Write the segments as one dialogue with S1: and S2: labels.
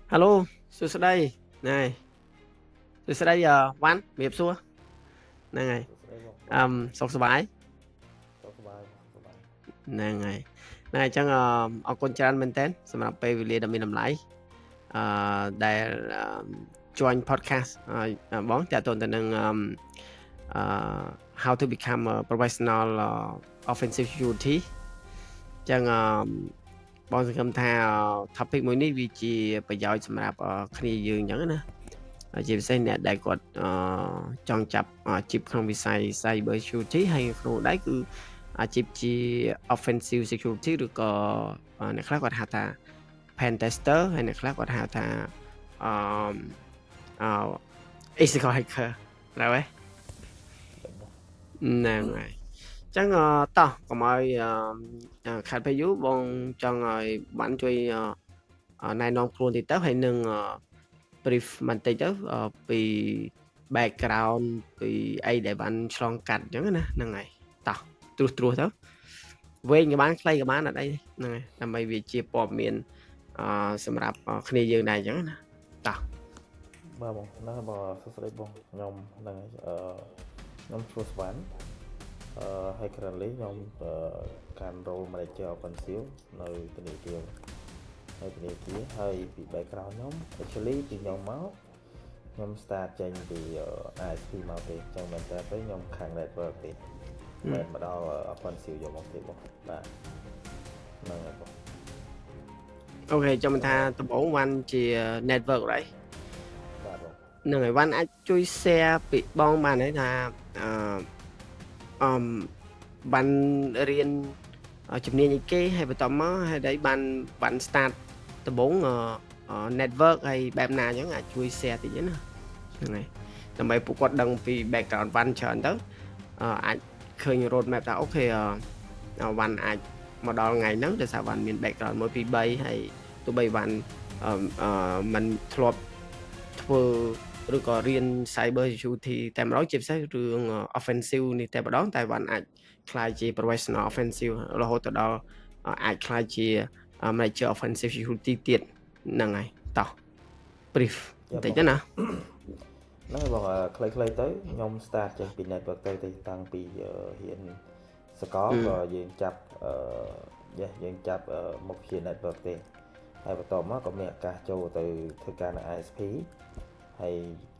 S1: Alo, Sư Sư đây. Này, Sư Sư đây Văn, nghiệp xua. Này, sọc sờ bái. Này. Này, chẳng ở con chan mình tên, xong rồi bây vì đâm mình lại. Đây join podcast bóng trả tồn tại năng how to become a professional offensive security. Chẳng bóng sẽ cầm tha topic mới ní vì chỉ bây giờ xong rồi khi dương nhẫn nè. ជាពិសេសអ្នកដែលគាត់ចង់ចាប់អាជីពក្នុងវិស័យ Cyber Security ហើយក្នុងដែរគឺអាជីពជា Offensive Security ឬក៏អ្នកខ្លះគាត់ហៅថា Pen Tester ហើយអ្នកខ្លះគាត់ហៅថាអEthical Hacker ឡើយហ្នឹងហើយចឹងតោះកុំឲ្យខាត់ពេលយូរបងចង់ឲ្យបានជួយណែនាំខ្លួនតិចទៅហើយនឹងbrief បន្តិចទៅពី background ពីអីដែលបានឆ្លងកាត់អញ្ចឹងណាហ្នឹងហើយតោះត្រួសទៅវែងក៏បានខ្លីក៏បានអត់អីហ្នឹងហើយដើម្បីវាជាព័ត៌មានសម្រាប់គ្នាយើងដែរអញ្ចឹងណាតោះ
S2: បាទបងណាបងសួស្តីបងខ្ញុំហ្នឹងខ្ញុំឈ្មោះស្វាន់ហើយ currently ខ្ញុំកាន់ role manager offensive នៅធនាគារហើយពី background ខ្ញុំ actually ពីខ្ញុំមកខ្ញុំ start ចេញពី ISP មកទេចឹងមែនតើទៅខ្ញុំខាង network ទេមិនមកដល់ offensive យកមកទេបងបាទហ្នឹងហើយបង
S1: អូខេចាំថាដំបូងវ៉ាន់ជា network ដែរ
S2: បាទបង
S1: ហ្នឹងហើយវ៉ាន់អាចជួយ share ពីបងបានទេថាបានរៀនជំនាញអីគេហើយបន្តមកហើយđấyបាន start ដំបូងnetwork ហើយបែបណាអញ្ចឹងអាចជួយ share តិចណាហ្នឹងហើយដើម្បីពួកគាត់ដឹងពី background វ៉ាន់ច្រើនទៅអាចឃើញ road map ថាអូខេវ៉ាន់អាចមកដល់ថ្ងៃហ្នឹងដោយសារវ៉ាន់មាន background 1 2 3ហើយទោះបីវ៉ាន់មិនធ្លាប់ធ្វើឬក៏រៀន cyber security តែម្ដងជាពិសេសរឿង offensive នេះតែម្ដងតែវ៉ាន់អាចខ្លាយជា professional offensive រហូតដល់អាចខ្លាយជា manager offensive security ទៀតហ្នឹងហើយតោះ brief បន្តិចទៅណា
S2: ហ្នឹងបងខ្លីៗទៅខ្ញុំ start ចេញពី network ទៅតាំងពីរៀនសកលក៏យើងចាប់មកជា network ទេហើយបន្ទាប់មកក៏មានឱកាសចូលទៅធ្វើការនៅ ISP ហើយ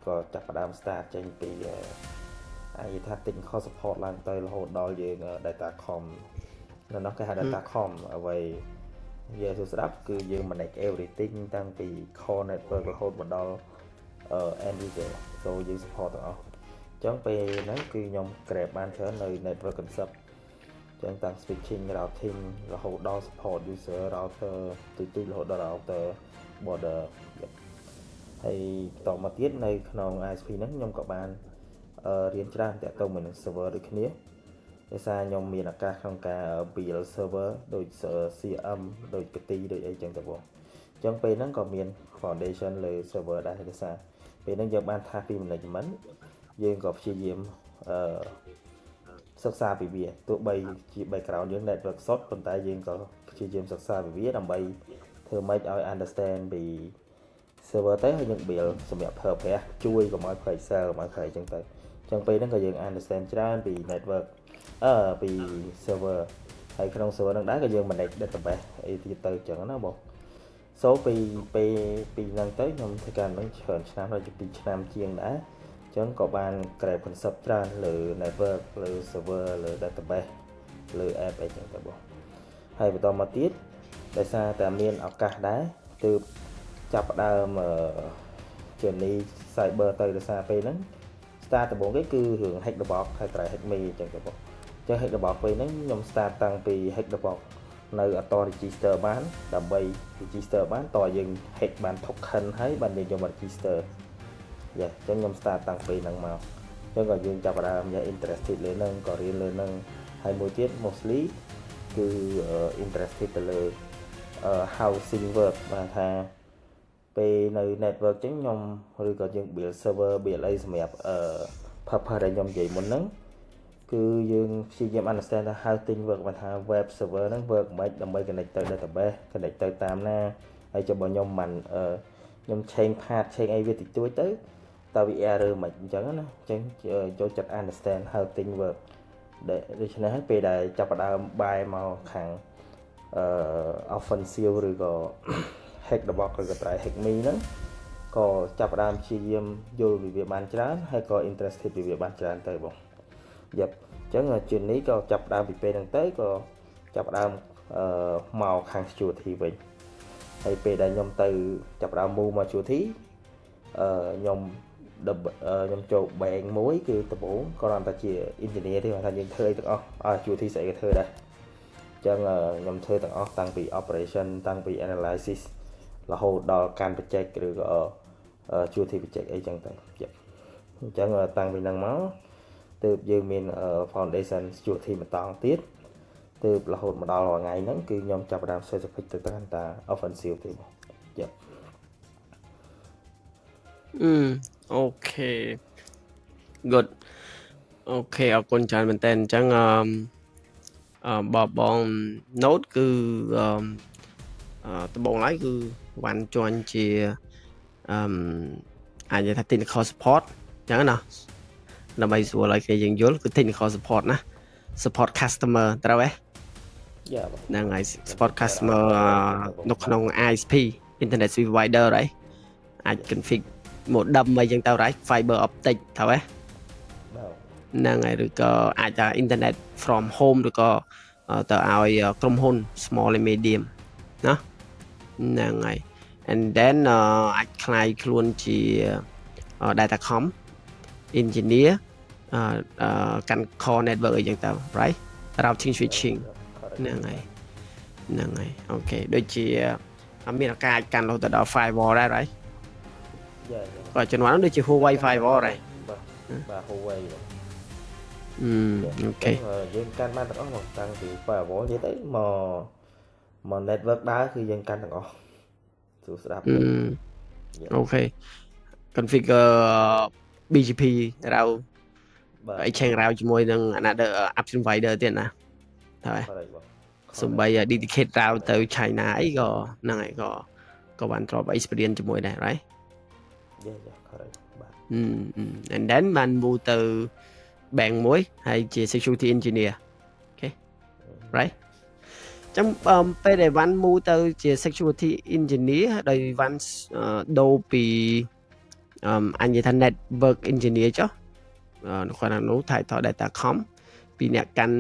S2: ក៏ចាប់ផ្ដើម start ចេញពីអាចថា technical support ឡើងទៅរហូតដល់យើង datacom នៅនោះគេហៅ datacom អ្វីនិយាយស្ដាប់គឺយើង manage everything តាំងពី core network រហូតមកដល់end user so យើង support ទាំងអស់អញ្ចឹងពេលហ្នឹងគឺខ្ញុំ grab បានច្រើននៅ network concept អញ្ចឹងតាំង switching routing រហូតដល់ support user router ទូរហូតដល់ router border ហើយបន្តមកទៀតនៅក្នុង ISP ហ្នឹងខ្ញុំក៏បានរៀនច្រើនតាក់ទងមួយនឹង server ដូចគ្នាដោយសារខ្ញុំមានឱកាសក្នុងការ build server ដូច CM ដូច PT ដូចអីចឹងទៅបងអញ្ចឹងពេលហ្នឹងក៏មាន foundation លើ server ដែរដោយសារពេលហ្នឹងយើងបានថាពី management យើងក៏ព្យាយាមសិក្សាពីវាទោះបីជា background យើង network សុទ្ធប៉ុន្តែយើងក៏ព្យាយាមសិក្សាពីវាដើម្បីធ្វើម៉េចឲ្យ understand ពី server ទៅហើយយើង build សម្រាប់ប្រើប្រាស់ជួយកុំឲ្យ pixel កុំឲ្យខែអញ្ចឹងទៅអញ្ចឹងពេលហ្នឹងក៏យើង understand ច្រើនពី network ពី server ហើយក្នុង server ហ្នឹងដែរក៏យើង manage database អីទៀតទៅអញ្ចឹងណាបង so ពីហ្នឹងទៅខ្ញុំធ្វើការហ្នឹងច្រើនឆ្នាំហើយពី2ឆ្នាំជាងដែរអញ្ចឹងក៏បាន grab concept ច្រើនលើ network លើ server លើ database លើ app អីចឹងទៅបងហើយបន្តមកទៀតដោយសារតែមានឱកាសដែរទើបចាប់ផ្ដើមjourney cyber ទៅដោយសារពេលហ្នឹង start ដំបូងគេគឺរឿង hack the box ហើយ try hack me អញ្ចឹងទៅបងអញ្ចឹង hack the box ពេលហ្នឹងខ្ញុំ start តាំងពី hack the box នៅអត់ register បានដើម្បី register បានតើយើង hack បាន token ហើយបានយើងយកមក register យ៉ាអញ្ចឹងខ្ញុំ start តាំងពីហ្នឹងមកអញ្ចឹងក៏យើងចាប់ផ្ដើម interested លើហ្នឹងក៏រៀនលើហ្នឹងហើយមួយទៀត mostly គឺ interested ទៅលើ how things work បានថាពេលនៅ network ចឹងខ្ញុំឬក៏យើង build server build អីសម្រាប់purpose ដែលខ្ញុំនិយាយមុនហ្នឹងគឺយើងព្យាយាម understand ថា how things work បានថា web server ហ្នឹង work មិនដើម្បី connect ទៅ database connect ទៅតាមណាហើយចុះបើខ្ញុំមិន ខ្ញុំឆេងផាតឆេងអីវាតិចតួចទៅតើវា error មិនអញ្ចឹងណាអញ្ចឹងចូលចិត្ត understand how things work ដូច្នេះហើយពេលដែលចាប់ផ្ដើមបែរមកខាងoffensive ឬក៏ hack របស់ឬក៏ try hack me ហ្នឹងក៏ចាប់ផ្ដើមព្យាយាមយល់ពីវាបានច្រើនហើយក៏ interested ពីវាបានច្រើនទៅបងយ៉ាប់អញ្ចឹងជំនាញក៏ចាប់ផ្ដើមពីពេលហ្នឹងទៅក៏ចាប់ផ្ដើមមកខាង security វិញហើយពេលដែលខ្ញុំទៅចាប់ផ្ដើម move មក security ខ្ញុំចូល bank មួយគឺដំបូងគ្រាន់តែជា engineer ទេថាយើងធ្វើអីទាំងអស់security ស្អីក៏ធ្វើដែរអញ្ចឹងខ្ញុំធ្វើទាំងអស់តាំងពី operation តាំងពី analysis រហូតដល់ការបញ្ចេញឬក៏security បញ្ចេញអីចឹងទៅអញ្ចឹងតាំងពីហ្នឹងមកទើបយើងមាន foundation security បន្តទៀតទើបរហូតមកដល់ថ្ងៃហ្នឹងគឺខ្ញុំចាប់ផ្ដើម specific ទៅកាន់តា offensive ទេបងយ៉ាប់
S1: អូខេ good អូខេអរគុណច្រើនមែនតើអញ្ចឹងបង note គឺដំបូងឡើយគឺវ៉ាន់ជាន់ជាអាចនិយាយថា technical support អញ្ចឹងណាដើម្បីស្រួលឲ្យគេយើងយល់គឺ technical support ណា support customer ត្រូវទេហ្នឹងហើយ support customer នៅក្នុង ISP internet service provider ហើយអាច config modem អីចឹងទៅហើយ fiber optic ត្រូវទេហ្នឹងហើយឬក៏អាចថា internet from home ឬក៏ទៅឲ្យក្រុមហ៊ុន small and medium ណាហ្នឹងហើយ and then អាចខ្លាយខ្លួនជា datacom engineer កាន់ core network អីចឹងទៅ right routing switching ហ្នឹងហើយអូខេដូចជាមានឱកាសអាចកាន់រហូតដល់ firewall ដែរ right ក៏ជំនាន់នោះដូចជា Huawei firewall ដែរ
S2: បាទ Huawei
S1: អូខេ
S2: យើងកាន់បានទាំងអស់មកតាំងពី firewall និយាយទៅមក network ដើរគឺយើងកាន់ទាំងអស់ស្រួលស្ដាប់
S1: អូខេ configure BGP route អី chain route ជាមួយនឹង another upstream provider ទៀតណាហើយសំបី dedicate route ទៅ China អីក៏ហ្នឹងហើយក៏បានធ្លាប់ experience ជាមួយដែរ right
S2: correct បាទ
S1: and then បាន move ទៅ bank មួយហើយជា security engineer អូខេ right ចឹងពេលដែលវ៉ាន់ move ទៅជា security engineer ដោយវ៉ាន់ដូរពីអញនិយាយថា network engineer ចុះគាត់នោះ title datacom ពីអ្នកកាន់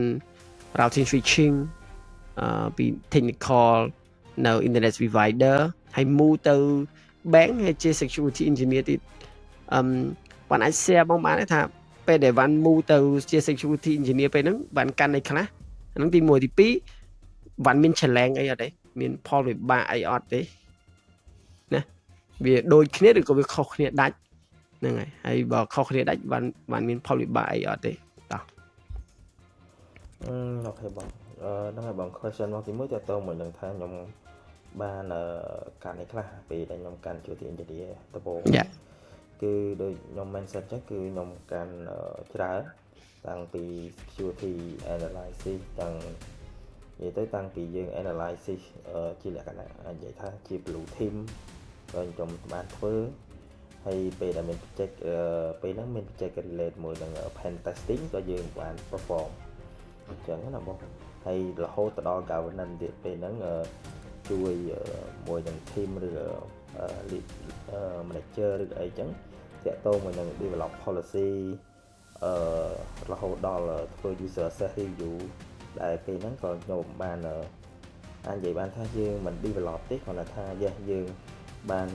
S1: routing switching ពី technical នៅ internet provider ហើយ move ទៅ bank ហើយជា security engineer ទៀតបានអាច share បងបានថាពេលដែលវ៉ាន់ move ទៅជា security engineer ពេលហ្នឹងបានកាន់អីខ្លះហ្នឹងទី1ទី2វ៉ាន់មាន challenge អីអត់ទេមានផលវិបាកអីអត់ទេណាវាដូចគ្នាឬក៏វាខុសគ្នាដាច់ហ្នឹងហើយបើខុសគ្នាដាច់បានមានផលវិបាកអីអត់ទេតោះ
S2: អូខេបងហ្នឹងហើយបង question មកទី1តើតើមួយនឹងថាខ្ញុំបានកាន់អីខ្លះពេលដែលខ្ញុំកាន់ security engineer ដំបូងគឺដូចខ្ញុំ mention ចឹងគឺខ្ញុំកាន់ច្រើនតាំងពី security analysis និយាយទៅតាំងពីយើង analysis ជាលក្ខណៈនិយាយថាជា blue team ក៏ខ្ញុំបានធ្វើហើយពេលដែលមាន project ពេលហ្នឹងមាន project relate មួយនឹង pen testing ក៏យើងបាន perform អញ្ចឹងណាបងហើយរហូតទៅដល់ governance ទៀតពេលហ្នឹងជួយមួយនឹង team ឬmanager ឬអីចឹងតាក់ទងមួយនឹង develop policy រហូតដល់ធ្វើ user access review ដែលពេលហ្នឹងក៏ខ្ញុំបានអាចនិយាយបានថាយើងមិន develop ទេគ្រាន់តែថាយើងបាន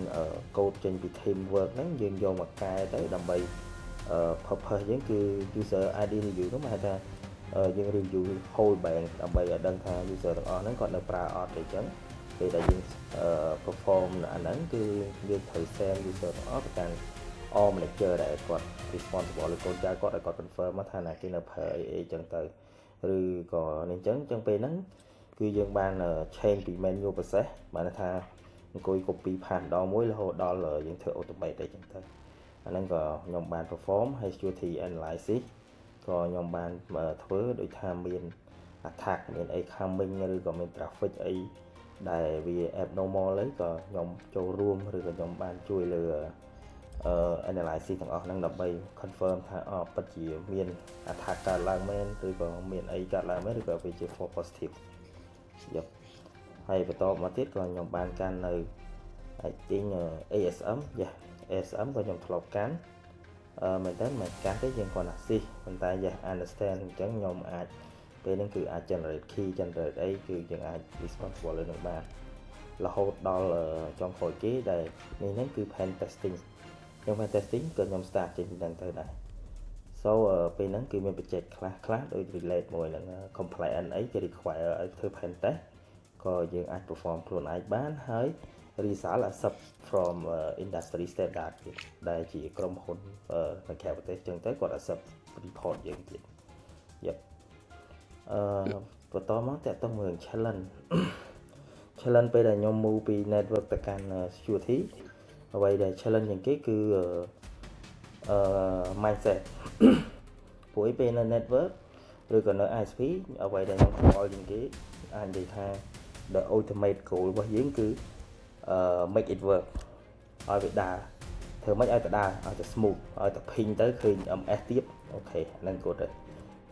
S2: កូដចេញពី team work ហ្នឹងយើងយកមកកែទៅដើម្បីpurpose យើងគឺ user ID review ហ្នឹងហៅថាយើង review whole bank ដើម្បីឲ្យដឹងថា user ទាំងអស់ហ្នឹងគាត់នៅប្រើអត់ទេអញ្ចឹងពេលដែលយើងperform អាហ្នឹងគឺយើងត្រូវ send user ទាំងអស់ទៅកាន់ all manager ដែលគាត់ responsible ឬកូនចៅគាត់ឲ្យគាត់ confirm មកថាណាគេនៅប្រើអីអញ្ចឹងទៅឬក៏នេះអញ្ចឹងពេលហ្នឹងគឺយើងបាន change ពី manual process បានថាអង្គុយ copy ផាសម្ដងមួយរហូតដល់យើងធ្វើ automate អីចឹងទៅអាហ្នឹងក៏ខ្ញុំបាន perform ហើយ security analysis ក៏ខ្ញុំបានធ្វើដោយថាមាន attack មានអី coming ឬក៏មាន traffic អី ដែលវា abnormal ហើយក៏ខ្ញុំចូលរួមឬក៏ខ្ញុំបានជួយលើanalysis ទាំងអស់ហ្នឹងដើម្បី confirm ថាពិតជាមាន attack កើតឡើងមែនឬក៏មានអីកើតឡើងមែនឬក៏វាជា false positive យប់ហើយបន្តមកទៀតក៏ខ្ញុំបានកាន់នៅ I think ASM ASM ក៏ខ្ញុំធ្លាប់កាន់មែនតើមិនកាន់ទេយើងគាត់ថាស៊ីប៉ុន្តែ understand អញ្ចឹងខ្ញុំអាចពេលហ្នឹងគឺអាច generate key generate អីគឺយើងអាច responsible លើនឹងបានរហូតដល់ចុងក្រោយគេដែលនេះហ្នឹងគឺ pen testing ខ្ញុំ pen testing ក៏ខ្ញុំ start ចេញពីហ្នឹងទៅដែរ so ពេលហ្នឹងគឺមាន project ខ្លះដូច relate មួយនឹង compliance អីគេ require ឲ្យធ្វើ pen test ក៏យើងអាច perform ខ្លួនឯងបានហើយ result accept from industry standard ទៀតដែលជាក្រុមហ៊ុននៅក្រៅប្រទេសចឹងទៅគាត់ accept report យើងទៀតយប់បន្តមកតើតើមើល challenge challenge ពេលដែលខ្ញុំ move ពី network ទៅកាន់ security អ្វីដែល challenge ជាងគេគឺmindset ព្រោះពេលនៅ network ឬក៏នៅ ISP អ្វីដែលខ្ញុំខ្វល់ជាងគេអាចនិយាយថា the ultimate goal របស់យើងគឺmake it work ឲ្យវាដើរធ្វើម៉េចឲ្យទៅដើរឲ្យទៅ smooth ឲ្យទៅ ping ទៅឃើញ MS ទៀតអូខេហ្នឹងគាត់ទៅ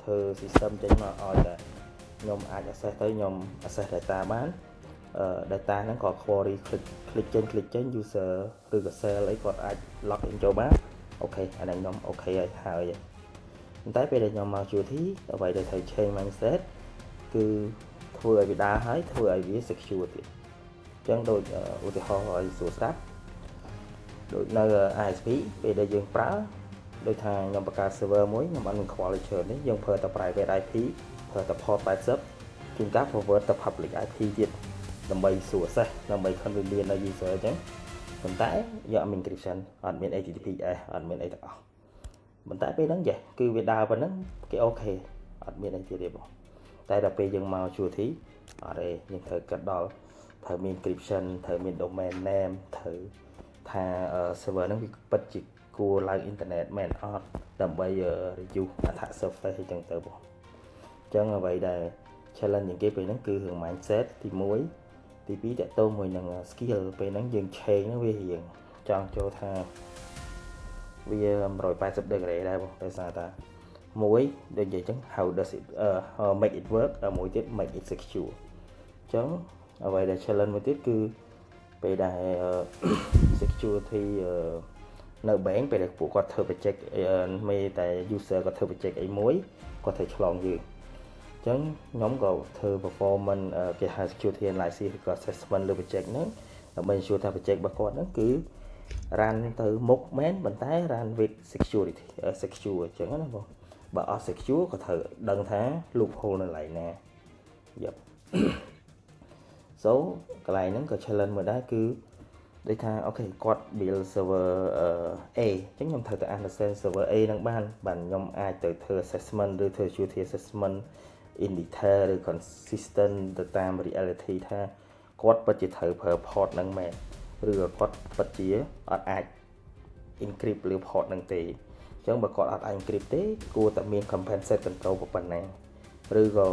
S2: ធ្វើ system ចេញមកឲ្យតែខ្ញុំអាច access ទៅខ្ញុំ access data បានdata ហ្នឹងក៏ query click ចេញ user ឬក៏ cell អីគាត់អាច log in ចូលបានអូខេអាហ្នឹងខ្ញុំអូខេហើយប៉ុន្តែពេលដែលខ្ញុំមក security អ្វីដែលត្រូវ change mindset គឺធ្វើឲ្យវាដើរហើយធ្វើឲ្យវា secure ទៀតអញ្ចឹងដូចឧទាហរណ៍ឲ្យស្រួលស្ដាប់ដូចនៅ ISP ពេលដែលយើងប្រើដូចថាខ្ញុំបង្កើត server មួយខ្ញុំអត់មានខ្វល់ច្រើននេះយើងប្រើតែ private IP ប្រើតែ port 80ជួនកាល forward ទៅ public IP ទៀតដើម្បីស្រួល access ដើម្បី convenient ដល់ user អញ្ចឹងប៉ុន្តែយក encryption អត់មាន HTTPS អត់មានអីទាំងអស់ប៉ុន្តែពេលហ្នឹងគឺវាដើរប៉ុណ្ណឹងគេអូខេអត់មានអីទៀតទេបងតែដល់ពេលយើងមក security អត់ទេយើងត្រូវកាត់ដល់ត្រូវមាន encryption ត្រូវមាន domain name ត្រូវថា server ហ្នឹងវាពិតជាគួរឡើង internet មែនអត់ដើម្បី reduce attack surface អីចឹងទៅបងអញ្ចឹងអ្វីដែល challenge ជាងគេពេលហ្នឹងគឺរឿង mindset ទី1ទី2តកតមួយនឹង skill ពេលហ្នឹងយើង change ហ្នឹងវារៀងចង់ចូលថាវា180 degree ដែរបងដោយសារតាមួយដូចនិយាយចឹង how does it make it work មួយទៀត make it secure អញ្ចឹងអ្វីដែល challenge មួយទៀតគឺពេលដែល security នៅ bank ពេលដែលពួកគាត់ធ្វើ project មេតែ user គាត់ធ្វើ project អីមួយគាត់ត្រូវឆ្លងយើងអញ្ចឹងខ្ញុំក៏ធ្វើ performance គេហៅ security analysis ឬក៏ assessment លើ project ហ្នឹងដើម្បី ensure ថា project របស់គាត់ហ្នឹងគឺ run ទៅមុខមែនប៉ុន្តែ run with security secure អញ្ចឹងណាបងបើអត់ secure ក៏ត្រូវដឹងថា loophole នៅកន្លែងណាយប់ so កន្លែងហ្នឹងក៏ challenge មួយដែរគឺដូចថាអូខេគាត់ build server A អញ្ចឹងខ្ញុំត្រូវទៅ understand server A ហ្នឹងបានខ្ញុំអាចទៅធ្វើ assessment ឬធ្វើ security assessment in detail ឬ consistent ទៅតាម reality ថាគាត់ពិតជាត្រូវប្រើ port ហ្នឹងមែនឬក៏គាត់ពិតជាអត់អាច encrypt លើ port ហ្នឹងទេអញ្ចឹងបើគាត់អត់អាច encrypt ទេគួរតែមាន compensate control ប៉ុណ្ណាឬក៏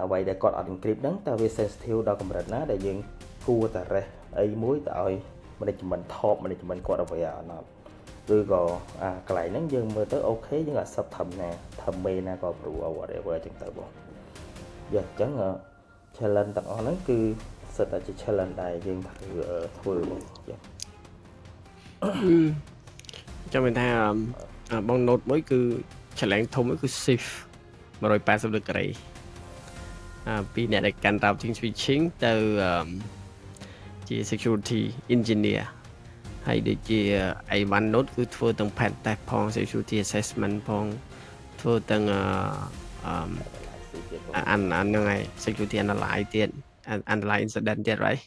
S2: អ្វីដែលគាត់អត់ encrypt ហ្នឹងតើវា sensitive ដល់កម្រិតណាដែលយើងគួរតែ rest អីមួយទៅឲ្យ management top management គាត់ aware អត់ឬក៏កន្លែងហ្នឹងយើងមើលទៅអូខេយើង accept ធម្មតាធម្មមេណាក៏ approve whatever អញ្ចឹងទៅបងអញ្ចឹង challenge ទាំងអស់ហ្នឹងគឺសិតតែជា challenge ដែលយើងធ្វើបង
S1: ចាំមិនថាបង note មួយគឺ challenge ធំមួយគឺ shift 180 degree ពីអ្នកដែលកាន់ routing switching ទៅជា security engineer ហើយដូចជា A1 note គឺធ្វើទាំង pen test ផង security assessment ផងធ្វើទាំងហ្នឹងហើយ security analyze ទៀត analyze incident ទៀត right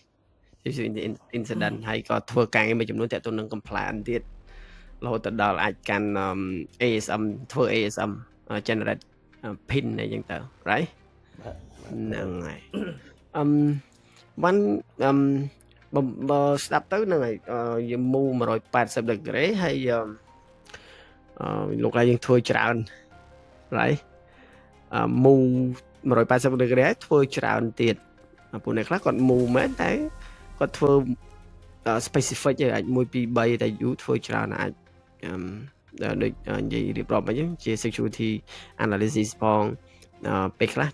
S1: security incident ហើយក៏ធ្វើការងារមួយចំនួនទាក់ទងនឹង compliance ទៀតរហូតដល់អាចកាន់ ASM ធ្វើ ASM generate pin អីចឹងទៅ right ហ្នឹងហើយបើស្ដាប់ទៅហ្នឹងហើយយើង move 180 degree ហើយលោកឡាយយើងធ្វើច្រើន right move 180 degree ហើយធ្វើច្រើនទៀត ពួកអ្នកខ្លះគាត់មូមែនតែគាត់ធ្វើ specific ឯងអាច1 2 3តែយូរធ្វើច្រើនអាចដូចនិយាយរៀបរាប់អញ្ចឹងជា security analysis ផងពេលខ្លះ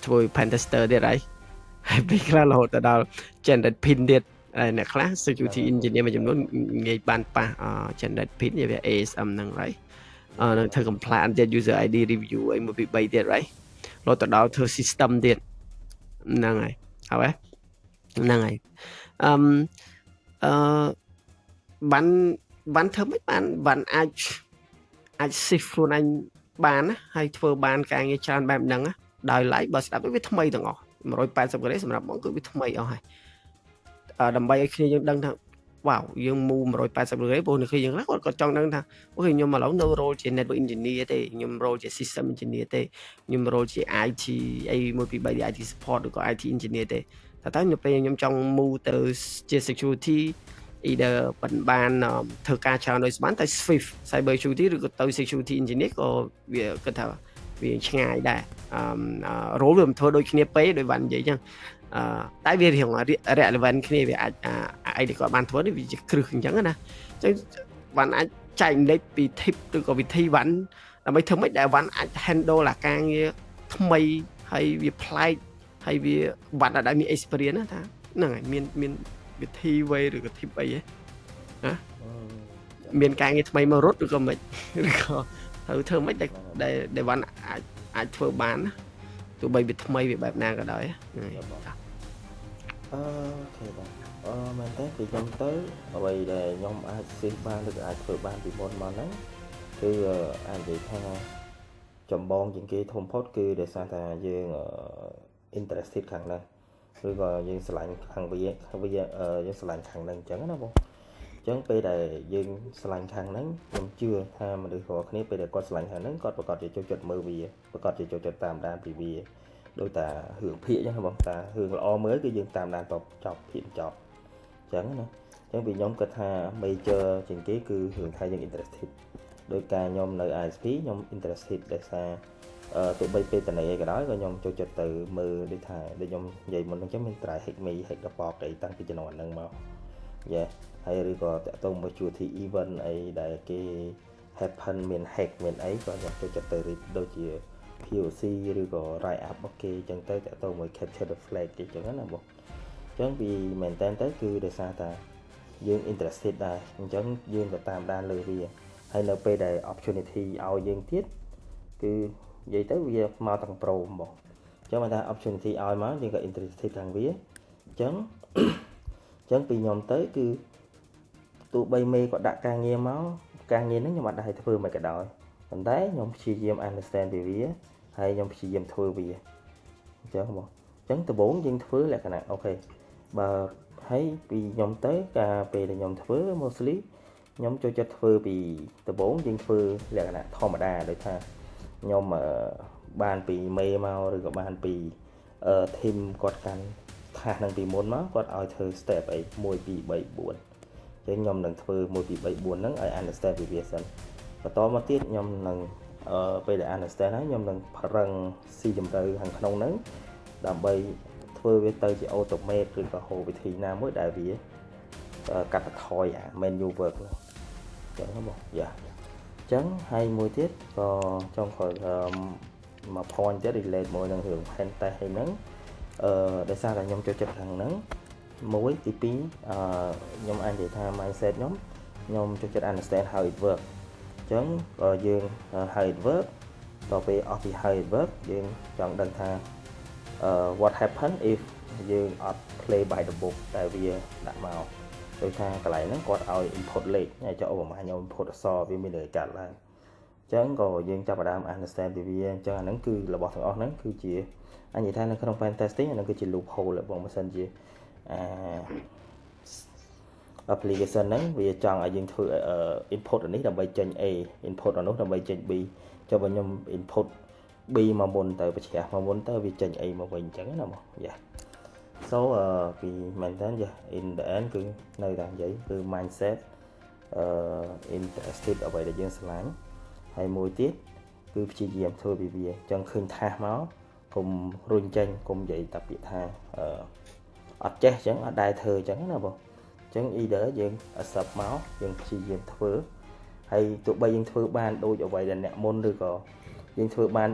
S1: ធ្វើ pen tester ទៀតហើយពេលខ្លះរហូតដល់ generate pin ទៀតហើយអ្នកខ្លះ security engineer មួយចំនួនងាយបានប៉ះ generate pin វា ASM ហ្នឹងហើយនឹងធ្វើ compliance ទៀត user ID review អី1 2 3ទៀតហើយរហូតដល់ធ្វើ system ទៀតហ្នឹងហើយហើយហ្នឹងហើយបានធ្វើមិនបានអាច shift ខ្លួនឯងបានណាហើយធ្វើបានការងារច្រើនបែបហ្នឹងដោយឡែកបើស្ដាប់ទៅវាថ្មីទាំងអស់180 ក្រេសម្រាប់បងគឺវាថ្មីអស់ហើយដើម្បីឲ្យគ្នាយើងដឹងថាវ៉ាវយើងមូ180 ក្រេព្រោះនៅគ្នាយើងខ្លះគាត់ចង់ដឹងថាអូខេខ្ញុំឥឡូវនៅ role ជា network engineer ទេខ្ញុំ role ជា system engineer ទេខ្ញុំ role ជា IT អី1 2 3 IT support ឬក៏ IT engineer ទេតែនៅពេលខ្ញុំចង់មូទៅជា security either បានធ្វើការច្រើនដោយស្បានតែ Swift cyber security ឬក៏ទៅ security engineer ក៏វាគិតថាវាឆ្ងាយដែរrole វាមិនធ្វើដូចគ្នាពេកដោយបាននិយាយចឹងតែវារៀង relevant គ្នាវាអាចអីដែលគាត់បានធ្វើនេះវាជាគ្រឹះអញ្ចឹងណាអញ្ចឹងបានអាចចែកម្លែកពី tip ឬក៏វិធីវ៉ាន់ដើម្បីធ្វើម៉េចដែលវ៉ាន់អាច handle អាការងារថ្មីហើយវាប្លែកហើយវាវ៉ាន់ដែលមាន experience ណាថាហ្នឹងហើយមានវិធីវេឬក៏ tip អីហ៎ណាមានការងារថ្មីមករត់ឬក៏មិនឬក៏ត្រូវធ្វើម៉េចដែលវ៉ាន់អាចធ្វើបានណាទោះបីវាថ្មីវាបែបណាក៏ដោយហ្នឹងហើយ
S2: អូខេបងមែនទេពីខ្ញុំទៅអ្វីដែលខ្ញុំអាចស៊ីបានឬក៏អាចធ្វើបានពីមុនមកហ្នឹងគឺអាចនិយាយថាចម្បងជាងគេធំផុតគឺដោយសារតែយើង interested ខាងហ្នឹងឬក៏យើងស្រឡាញ់ខាងវាយើងស្រឡាញ់ខាងហ្នឹងអញ្ចឹងណាបងអញ្ចឹងពេលដែលយើងស្រឡាញ់ខាងហ្នឹងខ្ញុំជឿថាមនុស្សរាល់គ្នាពេលដែលគាត់ស្រឡាញ់ខាងហ្នឹងគាត់ប្រកាសជាចូលចិត្តមើលវាប្រកាសជាចូលចិត្តតាមដានពីវាដោយតារឿងភាគអញ្ចឹងបងតារឿងល្អមើលគឺយើងតាមដានតបចប់ភាគចប់អញ្ចឹងណាអញ្ចឹងពីខ្ញុំគិតថា major ជាងគេគឺរឿងថាយើង interested ដោយការខ្ញុំនៅ ISP ខ្ញុំ interested ដោយសារទោះបីពេលតនីអីក៏ដោយក៏ខ្ញុំចូលចិត្តទៅមើលដូចថាដូចខ្ញុំនិយាយមុនហ្នឹងចឹងមាន try hack me hack the box អីតាំងពីជំនាន់ហ្នឹងមកយេហើយឬក៏តាក់ទងមួយជួរ event អីដែលគេ happen មាន hack មានអីក៏ខ្ញុំចូលចិត្តទៅ read ដូចជា POC ឬក៏ write up របស់គេចឹងទៅតាក់ទងមួយ capture the flag គេចឹងណាបងចឹងពីមែនតើទៅគឺដោយសារតែយើង interested ដែរអញ្ចឹងយើងក៏តាមដានលើវាហើយនៅពេលដែល opportunity ឲ្យយើងទៀតគឺនិយាយទៅវាមកទាំង pro បងអញ្ចឹងបើថា opportunity ឲ្យមកយើងក៏ interested ខាងវាអញ្ចឹងពីខ្ញុំទៅគឺទោះបីមេក៏ដាក់ការងារមកការងារហ្នឹងខ្ញុំអត់ដែរធ្វើមិនក៏ដោយប៉ុន្តែខ្ញុំព្យាយាម understand ពីវាហើយខ្ញុំព្យាយាមធ្វើវាអញ្ចឹងបងអញ្ចឹងដំបូងយើងធ្វើលក្ខណៈអូខេបើហើយពីខ្ញុំទៅការពេលដែលខ្ញុំធ្វើ mostly ខ្ញុំចូលចិត្តធ្វើពីដំបូងយើងធ្វើលក្ខណៈធម្មតាដូចថាខ្ញុំបានពីមេមកឬក៏បានពីteam គាត់កាន់ថាសនឹងពីមុនមកគាត់ឲ្យធ្វើ step អី1 2 3 4ចឹងខ្ញុំនឹងធ្វើ1 2 3 4ហ្នឹងឲ្យ understand ពីវាសិនបន្តមកទៀតខ្ញុំនឹងពេលដែល understand ហើយខ្ញុំនឹងប្រឹងស៊ីជម្រៅខាងក្នុងហ្នឹងដើម្បីធ្វើវាទៅជា automate ឬក៏ហៅវិធីណាមួយដែលវាកាត់បន្ថយអា menu work ហ្នឹងចឹងបងយ៉ាចឹងហើយមួយទៀតក៏ចង់ក្រោយមក point ទៀត relate មួយនឹងរឿង pen test ហ្នឹងដោយសារតែខ្ញុំចូលចិត្តខាងហ្នឹងមួយទី2ខ្ញុំអាចនិយាយថា mindset ខ្ញុំចូលចិត្ត understand how it work អញ្ចឹងយើង how it work ដល់ពេលអស់ពី how it work យើងចង់ដឹងថា what happen if យើងអត់ play by the book តែវាដាក់មកដូចថាកន្លែងហ្នឹងគាត់ឲ្យ input លេខហើយចុះឧបមាខ្ញុំ input អក្សរវាមានន័យកាត់ឡើងអញ្ចឹងក៏យើងចាប់ផ្ដើម understand ពីវាអញ្ចឹងអាហ្នឹងគឺរបស់ទាំងអស់ហ្នឹងគឺជាអញ្ចឹងថានៅក្នុង pen testing អាហ្នឹងគឺជា loophole បងបើសិនជាapplication ហ្នឹងវាចង់ឲ្យយើងធ្វើ input នេះដើម្បីចេញ A input នោះដើម្បីចេញ B ចុះបើខ្ញុំ input B មកមុនទៅបញ្ឆេះមកមុនទៅវាចេញ A មកវិញអញ្ចឹងណាបងយ៉ា so ពីមែនតើ in the end គឺនៅតែនិយាយគឺ mindset interested អ្វីដែលយើងស្រឡាញ់ហើយមួយទៀតគឺព្យាយាមធ្វើពីវាអញ្ចឹងឃើញថាសមក គុំរុញចេញគុំនិយាយតែពាក្យថាអត់ចេះអញ្ចឹងអត់ដែរធ្វើអញ្ចឹងណាបងអញ្ចឹង either យើង accept មកយើងព្យាយាមធ្វើហើយទោះបីយើងធ្វើបានដូចអ្វីដែលអ្នកមុនឬក៏យើងធ្វើបាន